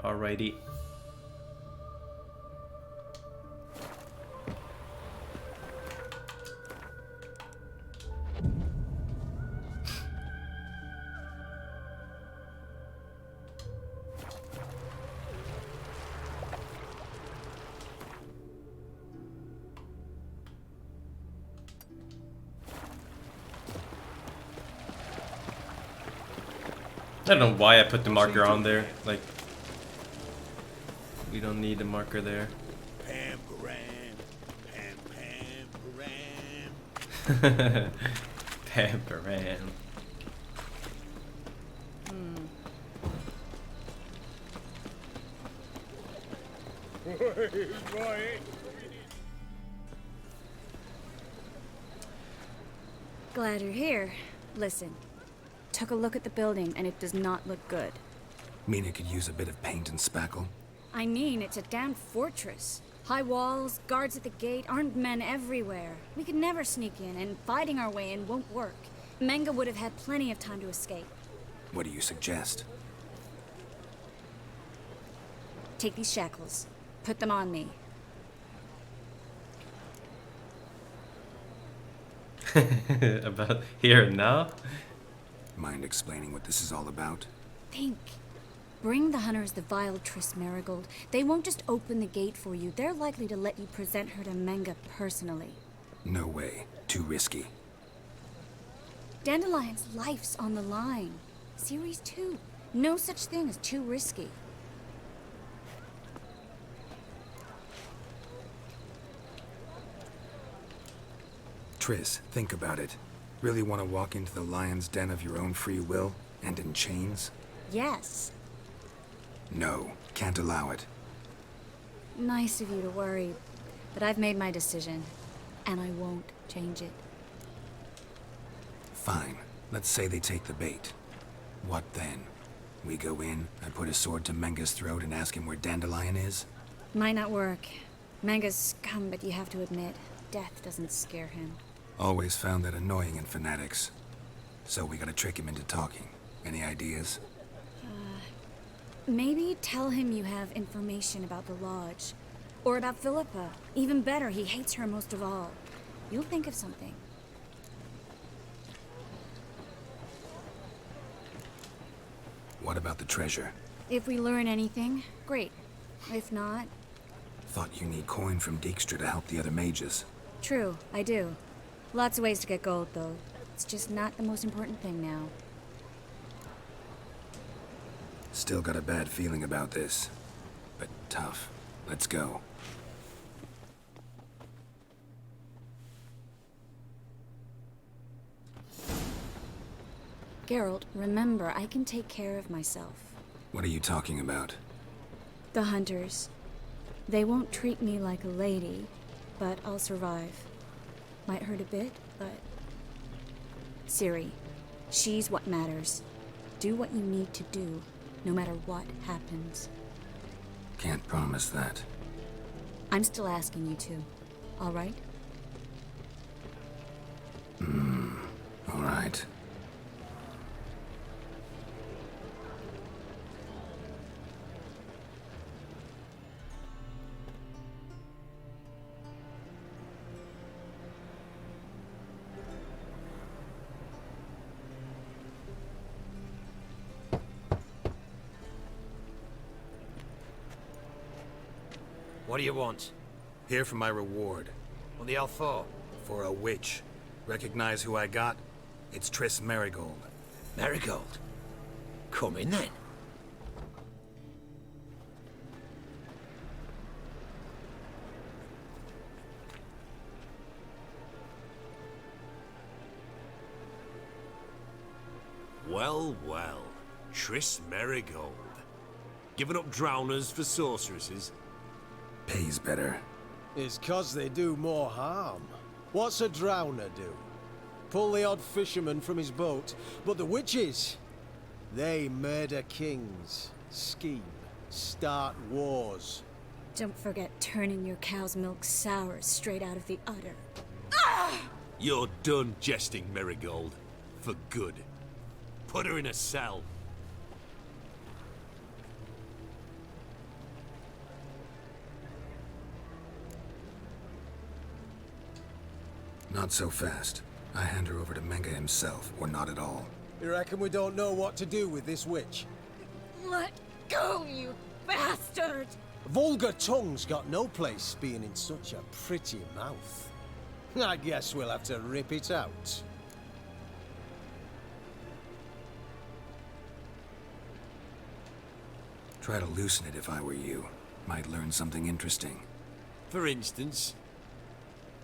Alrighty. I don't know why I put the marker on there. Like, we don't need a marker there. Pamparam. Glad you're here. Listen. Took a look at the building, and it does not look good. Mean it could use a bit of paint and spackle? I mean, it's a damn fortress. High walls, guards at the gate, armed men everywhere. We could never sneak in, and fighting our way in won't work. Menga would have had plenty of time to escape. What do you suggest? Take these shackles. Put them on me. About here and now? Mind explaining what this is all about? Think. Bring the hunters the vile Triss Marigold. They won't just open the gate for you. They're likely to let you present her to Menga personally. No way. Too risky. Dandelion's life's on the line. Series 2. No such thing as too risky. Triss, think about it. Really want to walk into the lion's den of your own free will, and in chains? Yes. No, can't allow it. Nice of you to worry, but I've made my decision, and I won't change it. Fine. Let's say they take the bait. What then? We go in, I put a sword to Menga's throat and ask him where Dandelion is? Might not work. Menga's scum, but you have to admit, death doesn't scare him. Always found that annoying in fanatics. So we gotta trick him into talking. Any ideas? Maybe tell him you have information about the Lodge. Or about Philippa. Even better, he hates her most of all. You'll think of something. What about the treasure? If we learn anything, great. If not... Thought you need coin from Dijkstra to help the other mages. True, I do. Lots of ways to get gold, though. It's just not the most important thing now. Still got a bad feeling about this. But tough. Let's go. Geralt, remember, I can take care of myself. What are you talking about? The hunters. They won't treat me like a lady, but I'll survive. Might hurt a bit, but... Ciri, she's what matters. Do what you need to do, no matter what happens. Can't promise that. I'm still asking you to, all right? All right. What do you want? Here for my reward. What the hell for? For a witch. Recognize who I got? It's Triss Merigold. Merigold? Come in then. Well, well. Triss Merigold. Giving up drowners for sorceresses? Pays better. It's 'cause they do more harm. What's a drowner do? Pull the odd fisherman from his boat. But the witches, they murder kings, scheme, start wars. Don't forget turning your cow's milk sour straight out of the udder. You're done jesting, Merigold. For good. Put her in a cell. Not so fast. I hand her over to Menge himself, or not at all. You reckon we don't know what to do with this witch? Let go, you bastard! Vulgar tongue's got no place being in such a pretty mouth. I guess we'll have to rip it out. Try to loosen it if I were you. Might learn something interesting. For instance?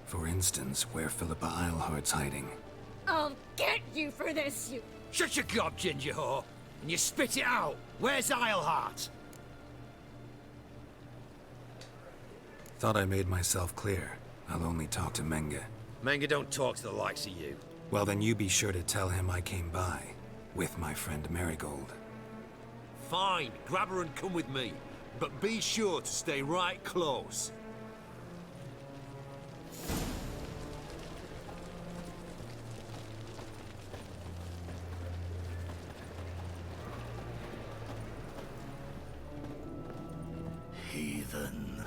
For instance, where Philippa Eilhart's hiding. I'll get you for this, you... Shut your gob, ginger whore, and you spit it out. Where's Eilhart? Thought I made myself clear. I'll only talk to Menge. Menge don't talk to the likes of you. Well, then you be sure to tell him I came by. With my friend Merigold. Fine, grab her and come with me. But be sure to stay right close. Heathen.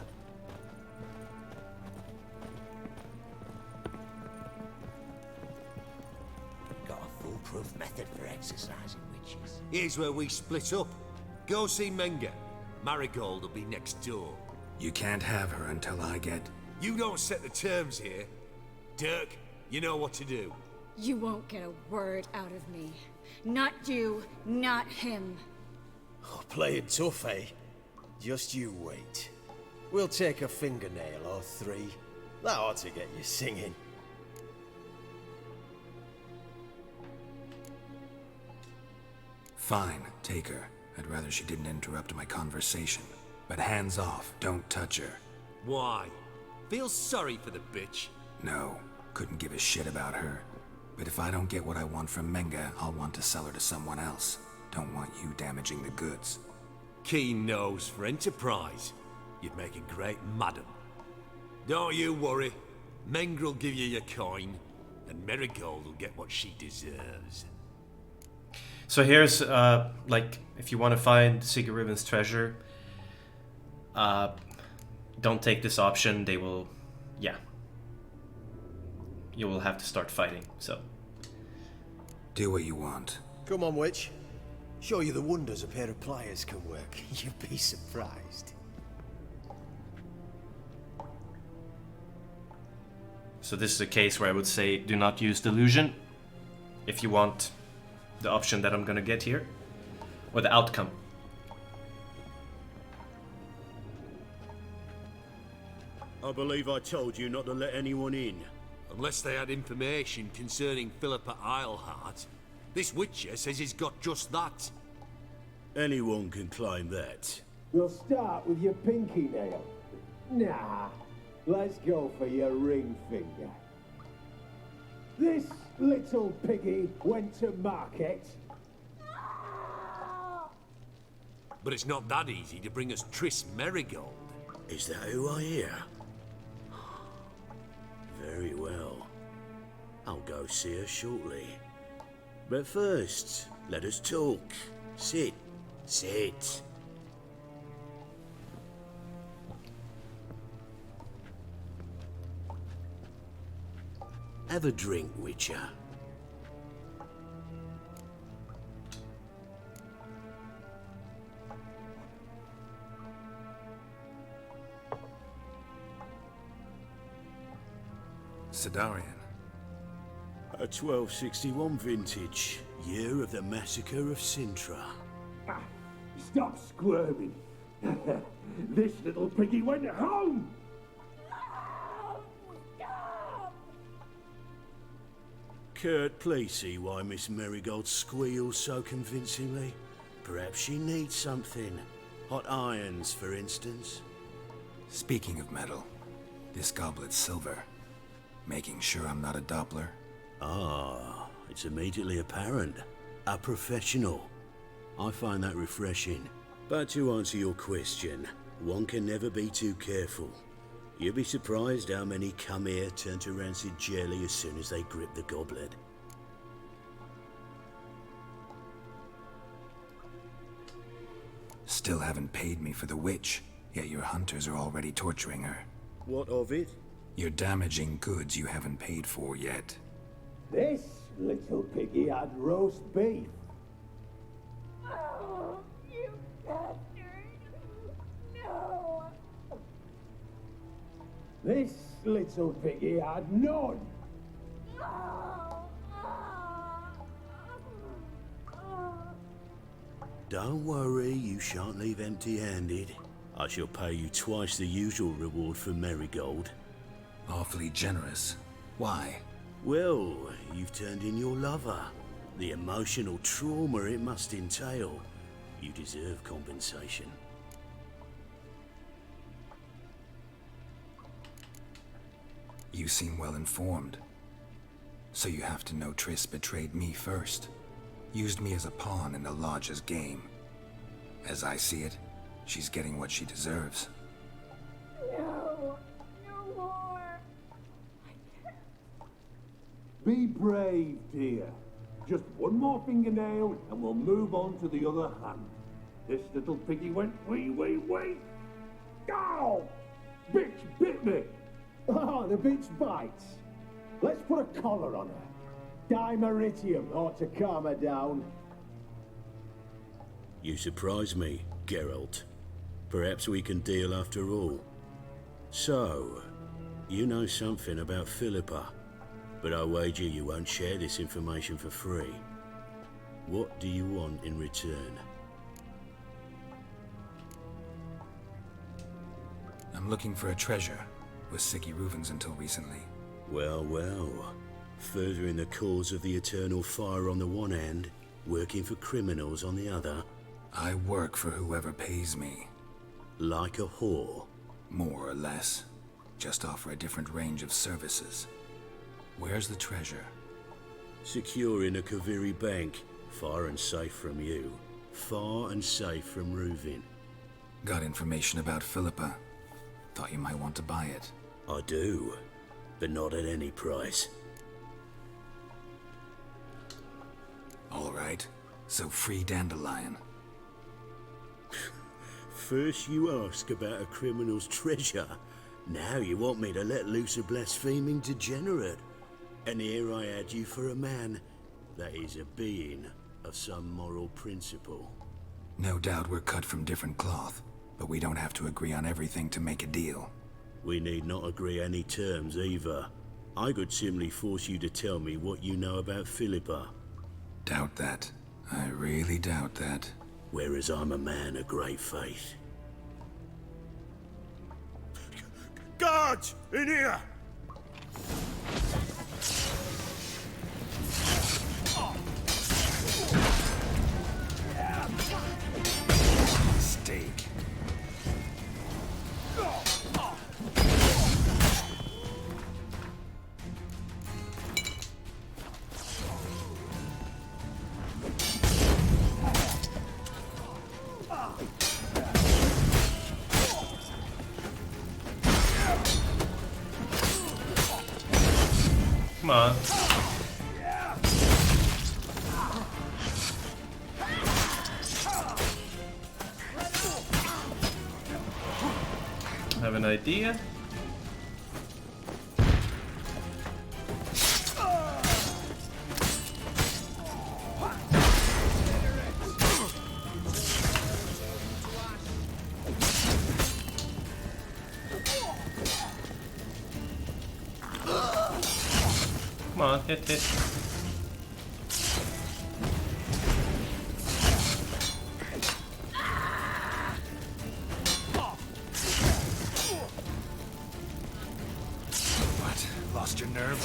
Got a foolproof method for exercising witches. Here's where we split up. Go see Menge. Marigold will be next door. You can't have her until I get... You don't set the terms here. Dirk, you know what to do. You won't get a word out of me. Not you, not him. Oh, playing tough, eh? Just you wait. We'll take a fingernail or three. That ought to get you singing. Fine, take her. I'd rather she didn't interrupt my conversation. But hands off, don't touch her. Why? Feel sorry for the bitch? No, couldn't give a shit about her. But if I don't get what I want from Menge, I'll want to sell her to someone else. Don't want you damaging the goods. Keen nose for enterprise. You'd make a great madam. Don't you worry. Mengrel will give you your coin, and Merigold will get what she deserves. So here's, like, if you want to find Sigurd treasure, don't take this option. They will, yeah. You will have to start fighting, so. Do what you want. Come on, witch. Show you the wonders a pair of pliers can work. You'd be surprised. So this is a case where I would say do not use delusion if you want the option that I'm gonna get here, or the outcome. I believe I told you not to let anyone in. Unless they had information concerning Philippa Eilhart. This Witcher says he's got just that. Anyone can claim that. We'll start with your pinky nail. Nah, let's go for your ring finger. This little piggy went to market. But it's not that easy to bring us Triss Merigold. Is that who I hear? Very well. I'll go see her shortly. But first, let us talk. Sit. Sit. Have a drink, Witcher. Sidarian. A 1261 vintage, year of the massacre of Sintra. Stop squirming. This little piggy went home. Kurt, please see why Miss Merigold squeals so convincingly. Perhaps she needs something. Hot irons, for instance. Speaking of metal, this goblet's silver. Making sure I'm not a Doppler. Ah, it's immediately apparent. A professional. I find that refreshing. But to answer your question, one can never be too careful. You'd be surprised how many come here turn to rancid jelly as soon as they grip the goblet. Still haven't paid me for the witch, yet your hunters are already torturing her. What of it? You're damaging goods you haven't paid for yet. This little piggy had roast beef. Oh, you bastard! No! This little piggy had none. Don't worry, you shan't leave empty-handed. I shall pay you twice the usual reward for Merigold. Awfully generous. Why? Well, you've turned in your lover. The emotional trauma it must entail. You deserve compensation. You seem well informed. So you have to know Triss betrayed me first. Used me as a pawn in the Lodge's game. As I see it, she's getting what she deserves. No! No more! Be brave, dear. Just one more fingernail and we'll move on to the other hand. This little piggy went wee. Ow! Bitch bit me! Oh, the bitch bites. Let's put a collar on her. Dimeritium ought to calm her down. You surprise me, Geralt. Perhaps we can deal after all. So, you know something about Philippa, but I wager you won't share this information for free. What do you want in return? I'm looking for a treasure. Was Sicky Reuven's until recently. Well, well. Furthering the cause of the eternal fire on the one hand, working for criminals on the other. I work for whoever pays me. Like a whore? More or less. Just offer a different range of services. Where's the treasure? Secure in a Kaviri bank. Far and safe from you. Far and safe from Reuven. Got information about Philippa. Thought you might want to buy it. I do, but not at any price. All right, so free Dandelion. First you ask about a criminal's treasure. Now you want me to let loose a blaspheming degenerate. And here I had you for a man. That is a being of some moral principle. No doubt we're cut from different cloth, but we don't have to agree on everything to make a deal. We need not agree any terms either. I could simply force you to tell me what you know about Philippa. Doubt that. I really doubt that. Whereas I'm a man of great faith. Guard! Guards! In here! Steak. Come on. I have an idea. Come on, hit. What? Lost your nerve?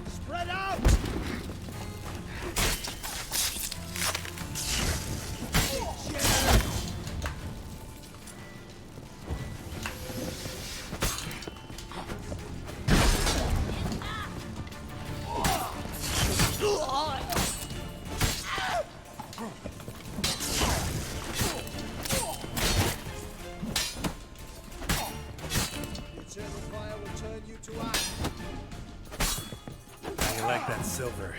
Spread out! Eternal fire will turn you to ash. You like that silver?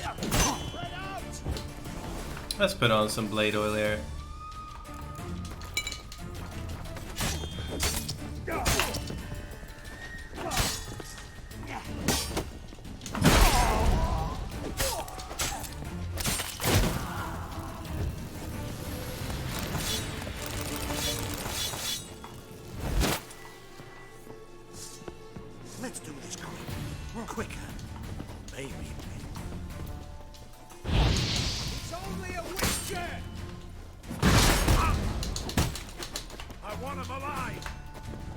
Spread out! Let's put on some blade oil here. Let's do this quicker. Maybe. It's only a witcher! I want him alive!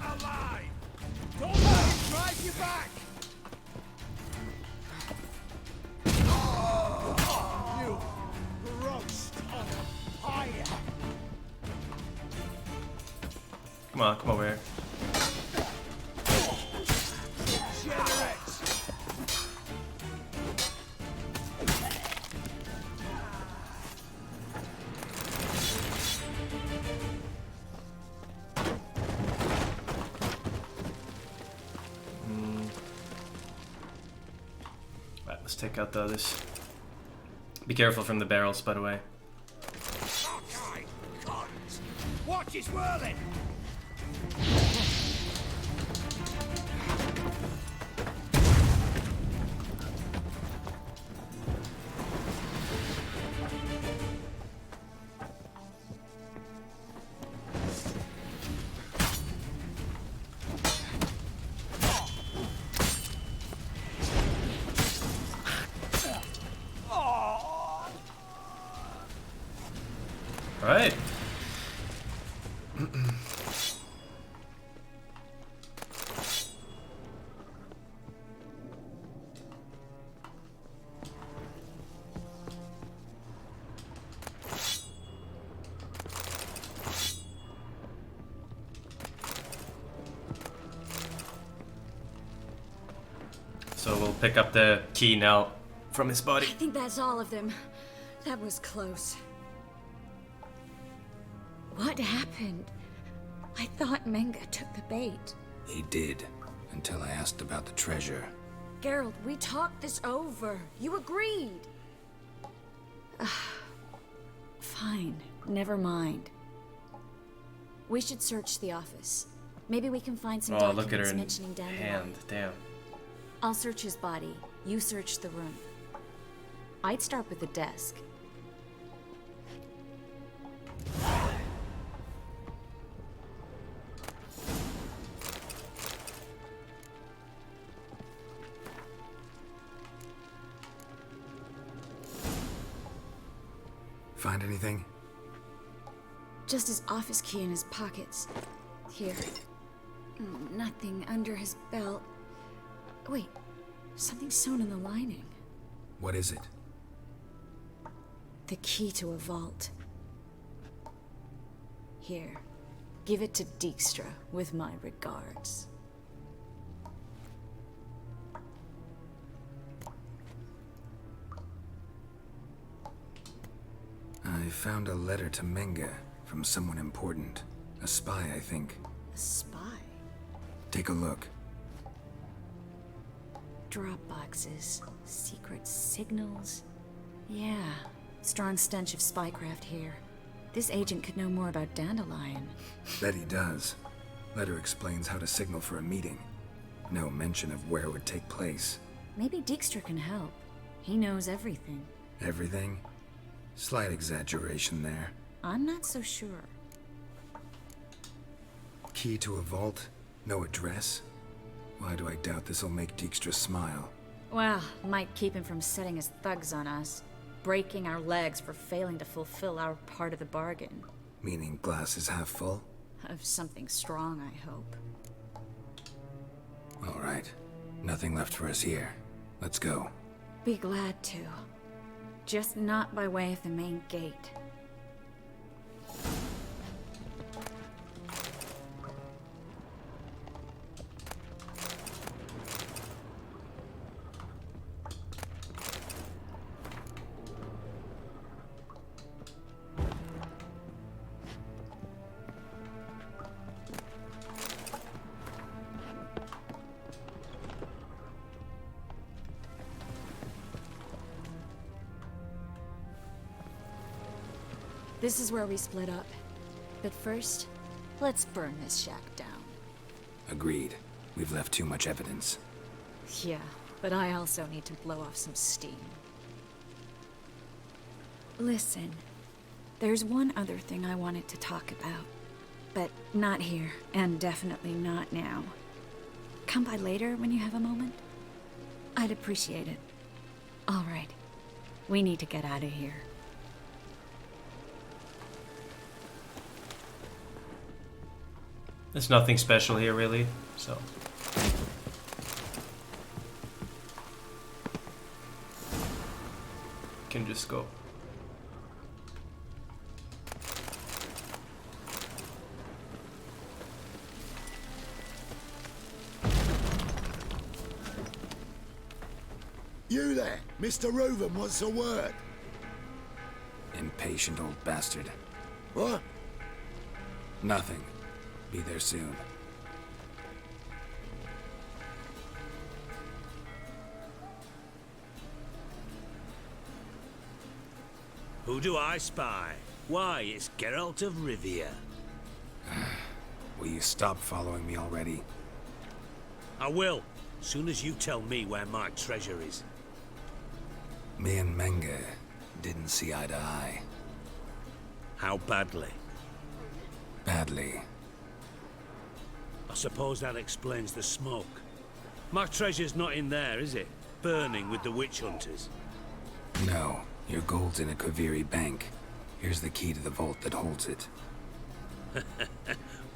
Alive! Don't let him drive you back! You roast on fire! Come on, come over here. Right, let's take out the others. Be careful from the barrels, by the way. Okay, cunt! Watch his whirling! Right. So we'll pick up the key now from his body. I think that's all of them. That was close. What happened? I thought Menga took the bait. He did, until I asked about the treasure. Geralt, we talked this over. You agreed. Fine, never mind. We should search the office. Maybe we can find some Oh, look at her documents mentioning Dandelion. hand. Damn. I'll search his body. You search the room. I'd start with the desk. Find anything? Just his office key in his pockets. Here. Nothing under his belt. Wait, something sewn in the lining. What is it? The key to a vault. Here. Give it to Dijkstra with my regards. I found a letter to Menge from someone important. A spy, I think. A spy? Take a look. Drop boxes, secret signals. Yeah, strong stench of spycraft here. This agent could know more about Dandelion. Bet he does. Letter explains how to signal for a meeting. No mention of where it would take place. Maybe Dijkstra can help. He knows everything. Everything? Slight exaggeration there. I'm not so sure. Key to a vault? No address? Why do I doubt this'll make Dijkstra smile? Well, might keep him from setting his thugs on us. Breaking our legs for failing to fulfill our part of the bargain. Meaning glass is half full? Of something strong, I hope. All right. Nothing left for us here. Let's go. Be glad to. Just not by way of the main gate. This is where we split up. But first, let's burn this shack down. Agreed. We've left too much evidence. Yeah, but I also need to blow off some steam. Listen, there's one other thing I wanted to talk about. But not here, and definitely not now. Come by later when you have a moment? I'd appreciate it. All right. We need to get out of here. There's nothing special here, really, so... Can just go. You there, Mr. Raven wants a word. Impatient old bastard. What? Nothing. Be there soon. Who do I spy? Why, it's Geralt of Rivia. Will you stop following me already? I will, soon as you tell me where my treasure is. Me and Menge didn't see eye to eye. How badly? Badly. I suppose that explains the smoke. My treasure's not in there, is it? Burning with the witch hunters. No, your gold's in a Kaviri bank. Here's the key to the vault that holds it.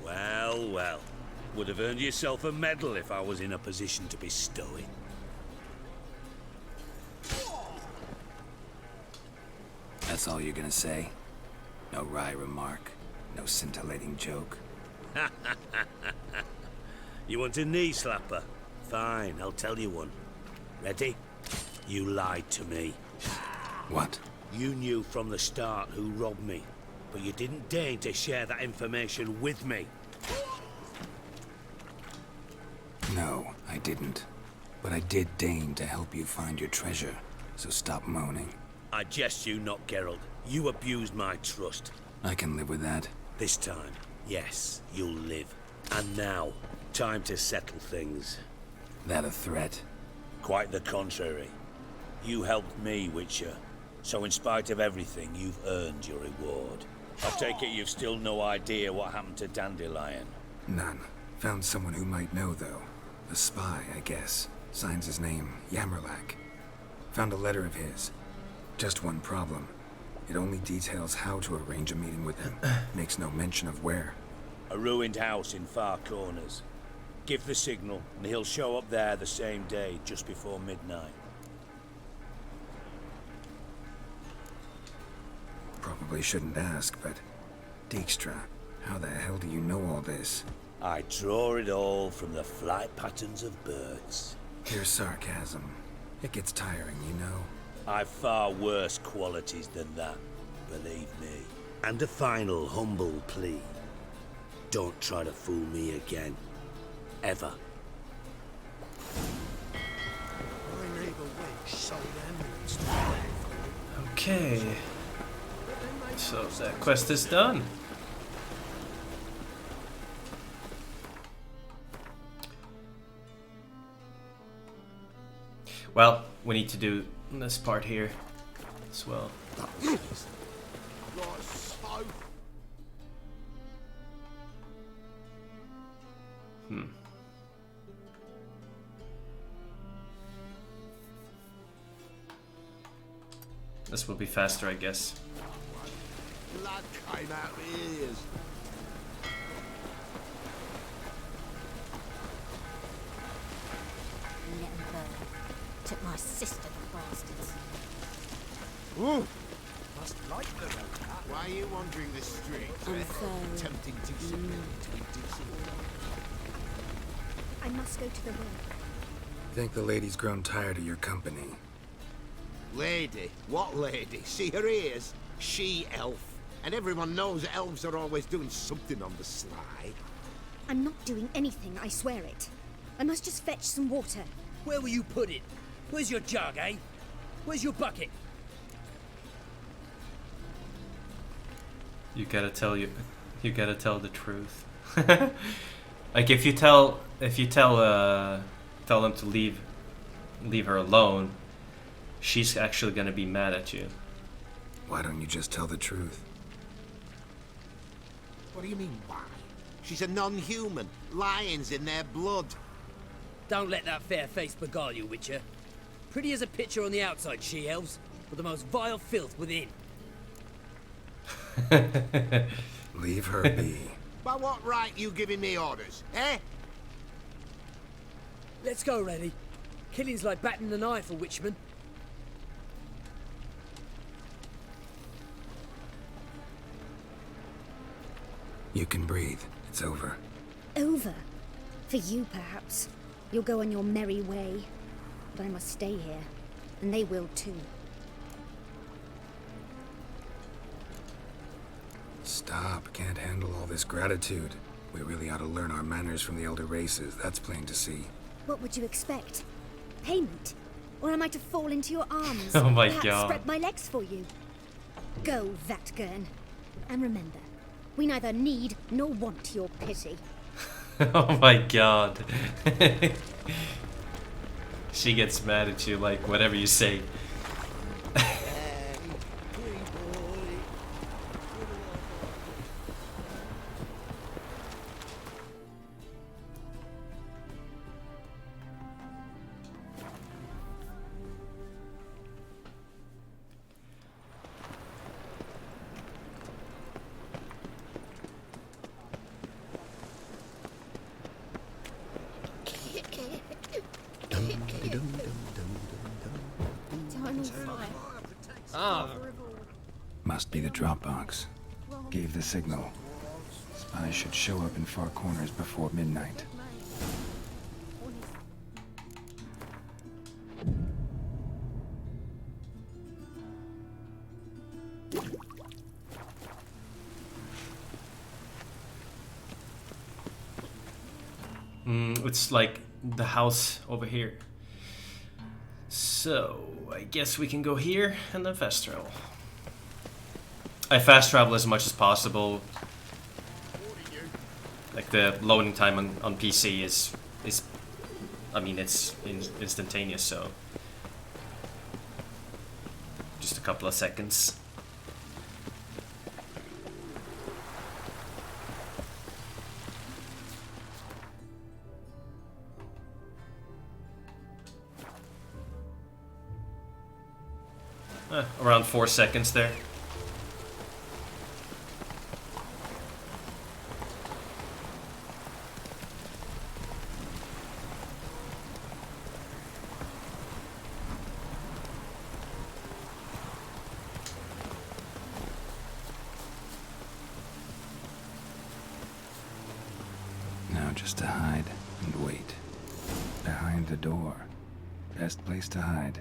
Well, well. Would have earned yourself a medal if I was in a position to bestow it. That's all you're gonna say? No wry remark? No scintillating joke? You want a knee slapper? Fine, I'll tell you one. Ready? You lied to me. What? You knew from the start who robbed me, but you didn't deign to share that information with me. No, I didn't. But I did deign to help you find your treasure, so stop moaning. I jest you not, Geralt. You abused my trust. I can live with that. This time, yes, you'll live. And now, time to settle things. That a threat? Quite the contrary. You helped me, Witcher. So in spite of everything, you've earned your reward. I take it you've still no idea what happened to Dandelion. None. Found someone who might know, though. A spy, I guess. Signs his name, Yamerlak. Found a letter of his. Just one problem. It only details how to arrange a meeting with him. Makes no mention of where. A ruined house in Far Corners. Give the signal, and he'll show up there the same day, just before midnight. Probably shouldn't ask, but... Dijkstra, how the hell do you know all this? I draw it all from the flight patterns of birds. Here's sarcasm. It gets tiring, you know? I've far worse qualities than that, believe me. And a final humble plea. Don't try to fool me again. Ever. Okay. So that quest is done. Well, we need to do this part here as well. This will be faster, I guess. Blood came out of my ears. Let 'em burn. Took my sister, the bastards. Ooh. Must like them. Why are you wandering the streets? I'm so tempting to submit to a decent. I must go to the room. Think the lady's grown tired of your company. Lady? What lady? See her ears? She-elf. And everyone knows elves are always doing something on the sly. I'm not doing anything, I swear it. I must just fetch some water. Where will you put it? Where's your jug, eh? Where's your bucket? You gotta tell the truth. Like if you tell them to leave her alone, she's actually gonna be mad at you. Why don't you just tell the truth? What do you mean, why? She's a non-human. Lions in their blood. Don't let that fair face beguile you, Witcher. Pretty as a picture on the outside, she-elves, but the most vile filth within. Leave her be. By what right you giving me orders, eh? Let's go, Reddy. Killing's like batting an eye for Witchman. You can breathe. It's over. Over? For you, perhaps. You'll go on your merry way. But I must stay here. And they will too. Stop. Can't handle all this gratitude. We really ought to learn our manners from the elder races. That's plain to see. What would you expect? Payment? Or am I to fall into your arms? Oh my Perhaps God. spread my legs for you? Go, Vatgern. And remember, we neither need nor want your pity. Oh my God. She gets mad at you like whatever you say. Must be the Dropbox. Gave the signal. Spies should show up in Far Corners before midnight. It's like the house over here. So, I guess we can go here and then fast travel. I fast travel as much as possible Like the loading time on PC is I mean, it's instantaneous, so just a couple of seconds. Around 4 seconds there. Now just to hide and wait. Behind the door. Best place to hide.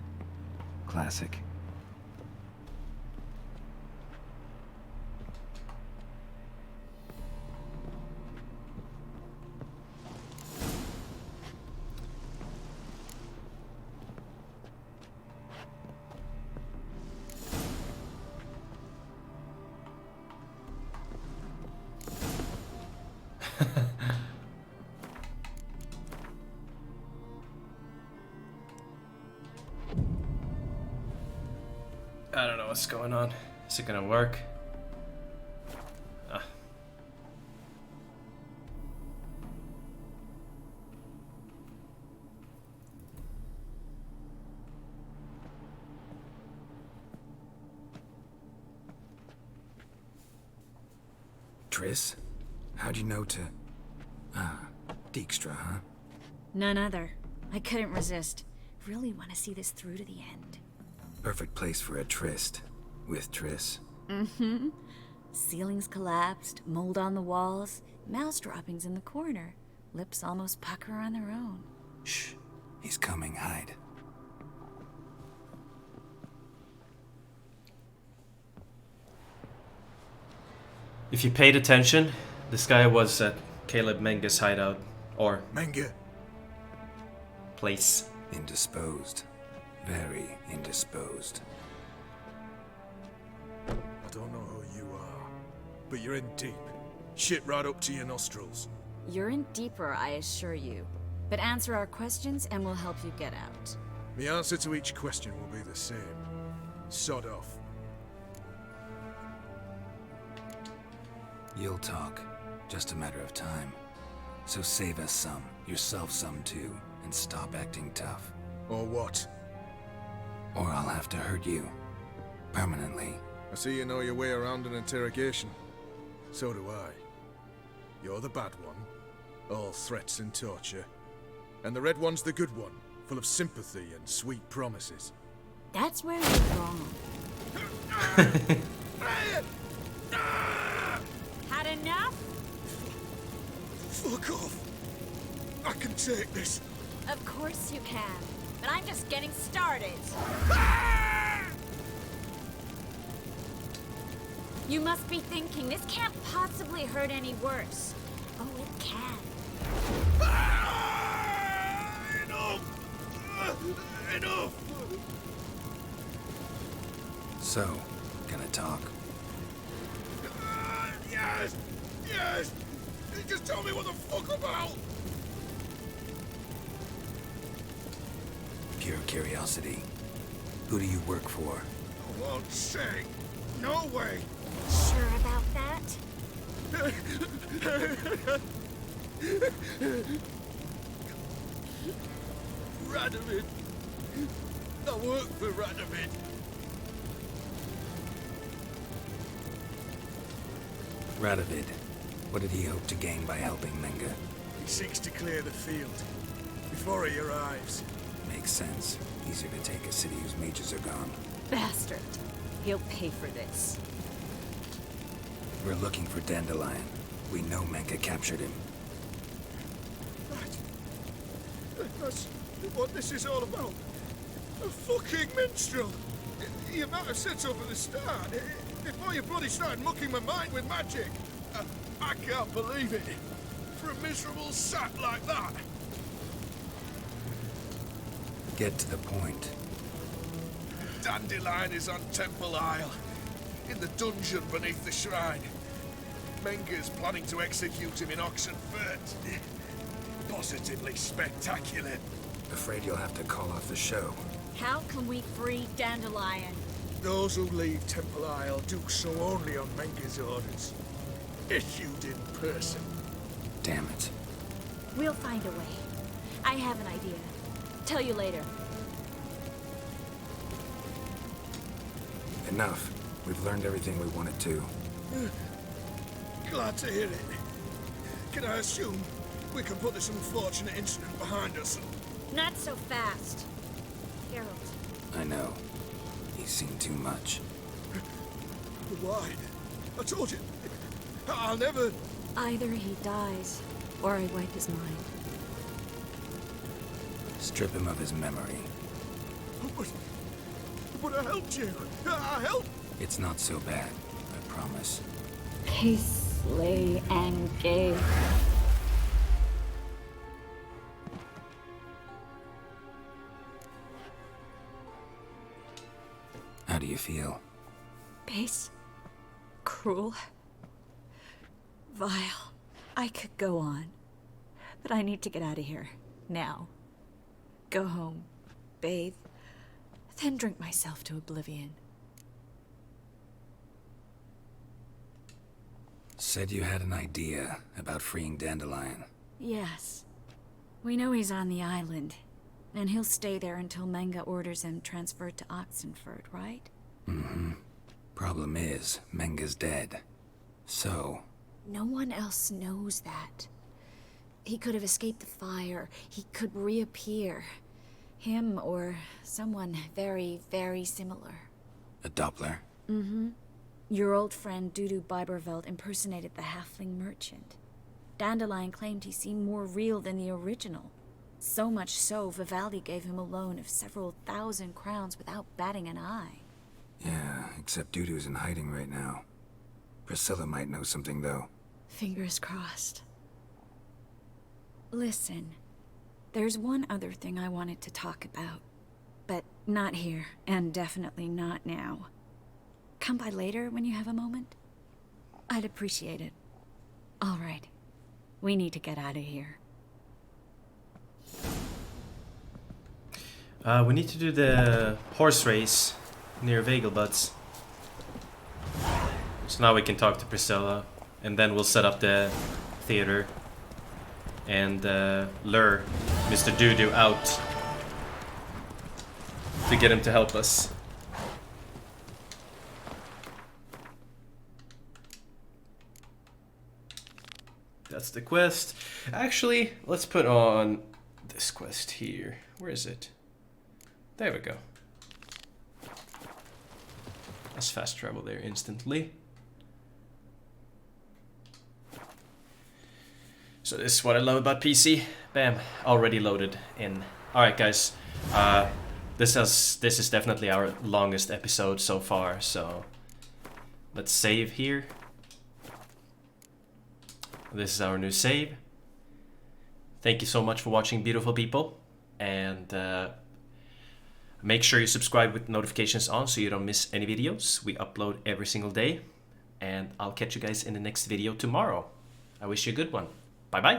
Classic. I don't know what's going on. Is it gonna work? Triss? How'd you know to... Dijkstra, huh? None other. I couldn't resist. Really want to see this through to the end. Perfect place for a tryst. With Triss. Mm-hmm. Ceilings collapsed, mold on the walls, mouse droppings in the corner. Lips almost pucker on their own. Shh. He's coming. Hide. If you paid attention, this guy was at Caleb Menge's hideout. Or... Menge. Place. Indisposed. Very indisposed. I don't know who you are, but you're in deep. Shit right up to your nostrils. You're in deeper, I assure you. But answer our questions and we'll help you get out. The answer to each question will be the same. Sod off. You'll talk. Just a matter of time. So save us some, yourself some too, and stop acting tough. Or what? Or I'll have to hurt you. Permanently. I see you know your way around an interrogation. So do I. You're the bad one. All threats and torture. And the red one's the good one, full of sympathy and sweet promises. That's where you're wrong. Had enough? Fuck off! I can take this. Of course you can. But I'm just getting started. You must be thinking, this can't possibly hurt any worse. Oh, it can. Enough! Enough! So, gonna talk? Yes! Yes! Just tell me what the fuck about! Pure curiosity. Who do you work for? I won't say. No way! Sure about that? Radovid. I work for Radovid. Radovid. What did he hope to gain by helping Menge? He seeks to clear the field before he arrives. Makes sense. Easier to take a city whose mages are gone. Bastard. He'll pay for this. We're looking for Dandelion. We know Menge captured him. That's what this is all about. A fucking minstrel. You might have said so from the start. Before you bloody started mucking my mind with magic. I can't believe it. For a miserable sap like that. Get to the point. Dandelion is on Temple Isle. In the dungeon beneath the shrine. Menger's planning to execute him in Oxenfurt. Positively spectacular. Afraid you'll have to call off the show. How can we free Dandelion? Those who leave Temple Isle do so only on Menger's orders. Issued in person. Damn it. We'll find a way. I have an idea. Tell you later. Enough. We've learned everything we wanted to. Glad to hear it. Can I assume we can put this unfortunate incident behind us? Not so fast. Geralt. I know. He's seen too much. But why? I told you. I'll never... Either he dies, or I wipe his mind. Strip him of his memory. But I helped you. I helped. It's not so bad, I promise. Kiss, lay, and gay. How do you feel? Base. Cruel. Vile. I could go on. But I need to get out of here. Now. Go home. Bathe. Then drink myself to oblivion. Said you had an idea about freeing Dandelion. Yes. We know he's on the island. And he'll stay there until Menga orders him transferred to Oxenfurt, right? Mm-hmm. Problem is, Menga's dead. So... No one else knows that. He could have escaped the fire. He could reappear. Him or someone very, very similar. A Doppler? Mm-hmm. Your old friend Dudu Biberveld impersonated the halfling merchant. Dandelion claimed he seemed more real than the original. So much so, Vivaldi gave him a loan of several thousand crowns without batting an eye. Yeah, except Dudu's in hiding right now. Priscilla might know something, though. Fingers crossed. Listen, there's one other thing I wanted to talk about. But not here, and definitely not now. Come by later when you have a moment? I'd appreciate it. All right. We need to get out of here. We need to do the horse race near Vagelbuds. So now we can talk to Priscilla, and then we'll set up the theater and lure Mr. Dudu out to get him to help us. That's the quest. Actually, let's put on this quest here. Where is it? There we go. Let's fast travel there instantly. So this is what I love about PC. Bam, already loaded in. Alright guys, this is definitely our longest episode so far, so let's save here. This is our new save. Thank you so much for watching, beautiful people, and make sure you subscribe with notifications on so you don't miss any videos. We upload every single day, and I'll catch you guys in the next video tomorrow. I wish you a good one. Bye bye.